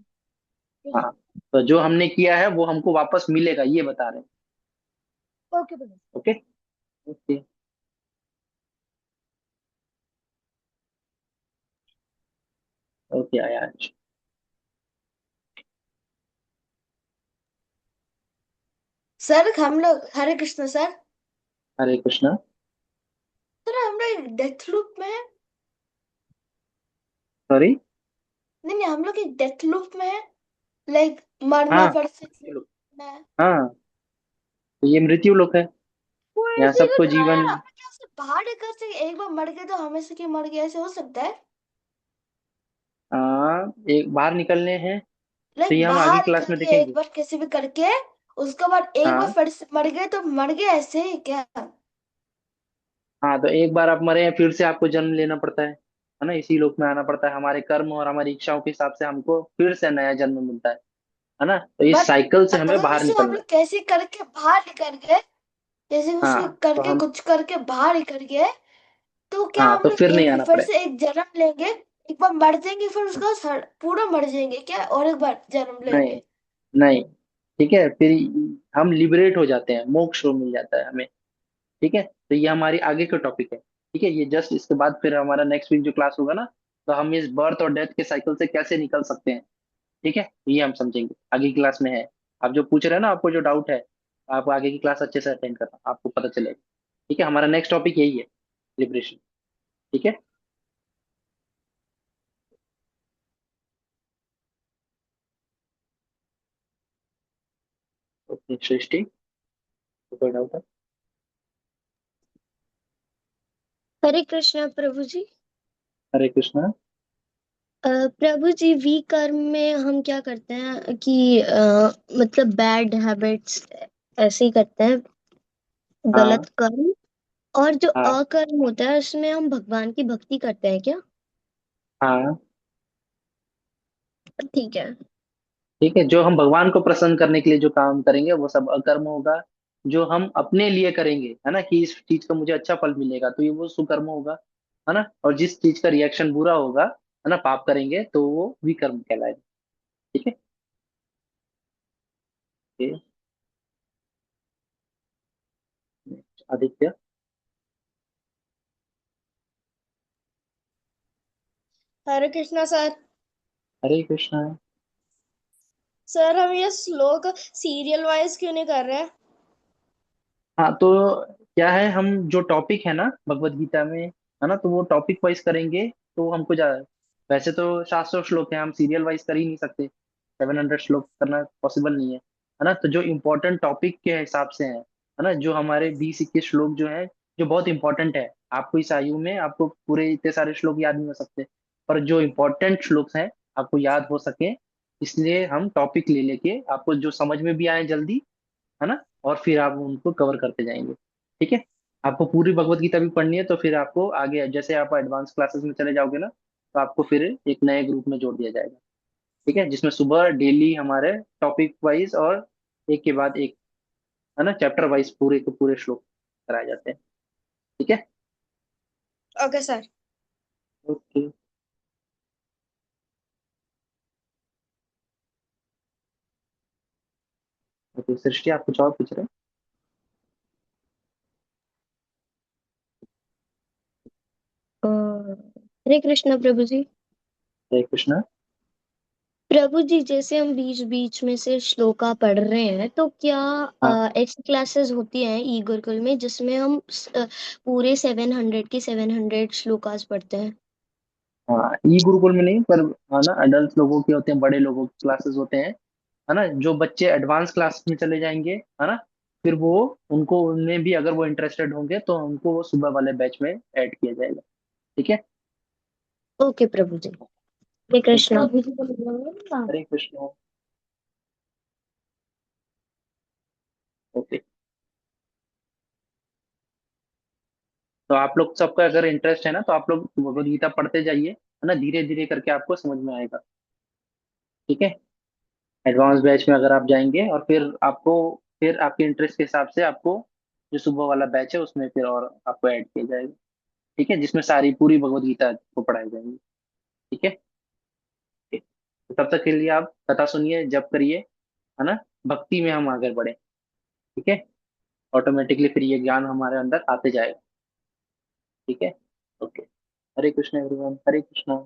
हाँ, तो जो हमने किया है वो हमको वापस मिलेगा, ये बता रहे हैं। ओके प्रभु। ओके। ओके। ओके आया। सर हम लोग हरे कृष्ण सर। हरे कृष्ण। सर हम लोग डेथ लूप में है। सॉरी। नहीं नहीं हम लोग एक डेथ लूप में है। लाइक मरना हाँ फिर से चलो। जीना है। हाँ, तो ये मृत्यु लोक है, वो यहाँ ऐसे ही सबको कुछ ना यार, जीवन। हमें क्या उससे बाहर निकल से एक बार मर गए तो हमेशा के मर गए ऐसे हो सकता है? हाँ, एक बाहर निकलने हैं, तो लाइक ये हम आगे बाहर क्लास निकल में गए एक देखेंगे। बार कैसे भी करके, उसके बाद एक बार हाँ। फिर से मर गए तो मर गए ऐसे ही क्या? हाँ, तो एक बार आप मरे हैं फिर से आपको जन्म लेना पड़ता है ना, इसी लोक में आना पड़ता है, हमारे कर्म और हमारी इच्छाओं के हिसाब से हमको फिर से नया जन्म मिलता है ना, तो इस बट साइकिल से हमें अगर बाहर उससे हम निकलना है। लोग कैसे करके बाहर निकल गए, जैसे उसको हाँ तो करके हम। कुछ करके बाहर निकल गए तो क्या हाँ, हम तो लोग फिर नहीं एक आना फिर पड़ेगा। से एक जन्म लेंगे? एक बार मर जाएंगे फिर उसका पूरा मर जाएंगे क्या और एक बार जन्म नहीं, लेंगे? नहीं। ठीक है, फिर हम लिबरेट हो जाते हैं, मोक्ष मिल जाता है हमें। ठीक है, तो ये हमारी आगे का टॉपिक है। ठीक है, ये जस्ट इसके बाद फिर हमारा नेक्स्ट वीक जो क्लास होगा ना, तो हम इस बर्थ और डेथ के साइकिल से कैसे निकल सकते हैं। ठीक है, तो ये हम समझेंगे आगे की क्लास में है। आप जो पूछ रहे हैं ना, आपको जो डाउट है, आप आगे की क्लास अच्छे से अटेंड करना, आपको पता चलेगा। ठीक है, हमारा नेक्स्ट टॉपिक यही है, लिबरेशन। ठीक है। ओके सृष्टि, तो कोई डाउट है? हरे कृष्णा प्रभु जी। हरे कृष्णा। प्रभु जी वी कर्म में हम क्या करते हैं कि मतलब बैड हैबिट्स ऐसे ही करते हैं, हाँ गलत कर्म। और जो हाँ अकर्म होता है उसमें हम भगवान की भक्ति करते हैं क्या? हाँ। ठीक है। ठीक है, जो हम भगवान को प्रसन्न करने के लिए जो काम करेंगे वो सब अकर्म होगा। जो हम अपने लिए करेंगे, है ना, कि इस चीज का मुझे अच्छा फल मिलेगा, तो ये वो सुकर्म होगा। है ना, और जिस चीज का रिएक्शन बुरा होगा, है ना, पाप करेंगे, तो वो विकर्म कहलाएगा। ठीक है। ओके। आदित्य। हरे कृष्णा सर। हरे कृष्णा। सर हम ये श्लोक सीरियल वाइज क्यों नहीं कर रहे हैं? हाँ तो क्या है, हम जो टॉपिक है ना भगवत गीता में, है ना, तो वो टॉपिक वाइज करेंगे तो हमको ज्यादा, वैसे तो 700 श्लोक है, हम सीरियल वाइज कर ही नहीं सकते, 700 श्लोक करना पॉसिबल नहीं है ना। तो जो इम्पोर्टेंट टॉपिक के हिसाब से है ना, जो हमारे 20-21 श्लोक जो है, जो बहुत इंपॉर्टेंट है, आपको इस आयु में आपको पूरे इतने सारे श्लोक याद नहीं हो सकते, पर जो इम्पोर्टेंट श्लोक हैं आपको याद हो सके, इसलिए हम टॉपिक ले लेके आपको जो समझ में भी आए जल्दी, है ना, और फिर आप उनको कवर करते जाएंगे। ठीक है। आपको पूरी भगवत गीता भी पढ़नी है तो फिर आपको आगे जैसे आप एडवांस क्लासेस में चले जाओगे ना, तो आपको फिर एक नए ग्रुप में जोड़ दिया जाएगा। ठीक है, जिसमें सुबह डेली हमारे टॉपिक वाइज और एक के बाद एक, है ना, चैप्टर वाइज पूरे के पूरे श्लोक कराए जाते हैं। ठीक है। Okay sir. ओके। ओके सृष्टि, आप कुछ और पूछ रहे हैं? हरे कृष्णा प्रभु जी। हरे कृष्णा। प्रभु जी, जैसे हम बीच बीच में से श्लोका पढ़ रहे हैं, तो क्या हाँ ऐसी क्लासेस होती हैं ई गुरुकुल में जिसमें हम पूरे 700 के 700 श्लोकास पढ़ते हैं? हाँ, ई गुरुकुल में नहीं, पर है ना, अडल्ट लोगों के होते हैं, बड़े लोगों के क्लासेस होते हैं, है ना। जो बच्चे एडवांस क्लास में चले जाएंगे, है ना, फिर वो, उनको उनमें भी अगर वो इंटरेस्टेड होंगे तो उनको वो सुबह वाले बैच में ऐड किया जाएगा। ठीक है। ओके प्रभु जी। हरे ओके। कृष्णा। हरे कृष्ण। ओके। तो आप लोग सबका अगर इंटरेस्ट है ना, तो आप लोग भगवद गीता पढ़ते जाइए, है ना, धीरे धीरे करके आपको समझ में आएगा। ठीक है। एडवांस बैच में अगर आप जाएंगे और फिर आपको, फिर आपके इंटरेस्ट के हिसाब से आपको जो सुबह वाला बैच है उसमें फिर और आपको ऐड किया जाएगा। ठीक है, जिसमें सारी पूरी भगवद गीता को पढ़ाई जाएंगी। ठीक है। ठीक। तो तब तक के लिए आप कथा सुनिए, जप करिए, है ना, भक्ति में हम आगे बढ़े। ठीक है। ऑटोमेटिकली फिर ये ज्ञान हमारे अंदर आते जाएगा। ठीक है। ओके। हरे कृष्ण एवरीवन, हरे कृष्ण।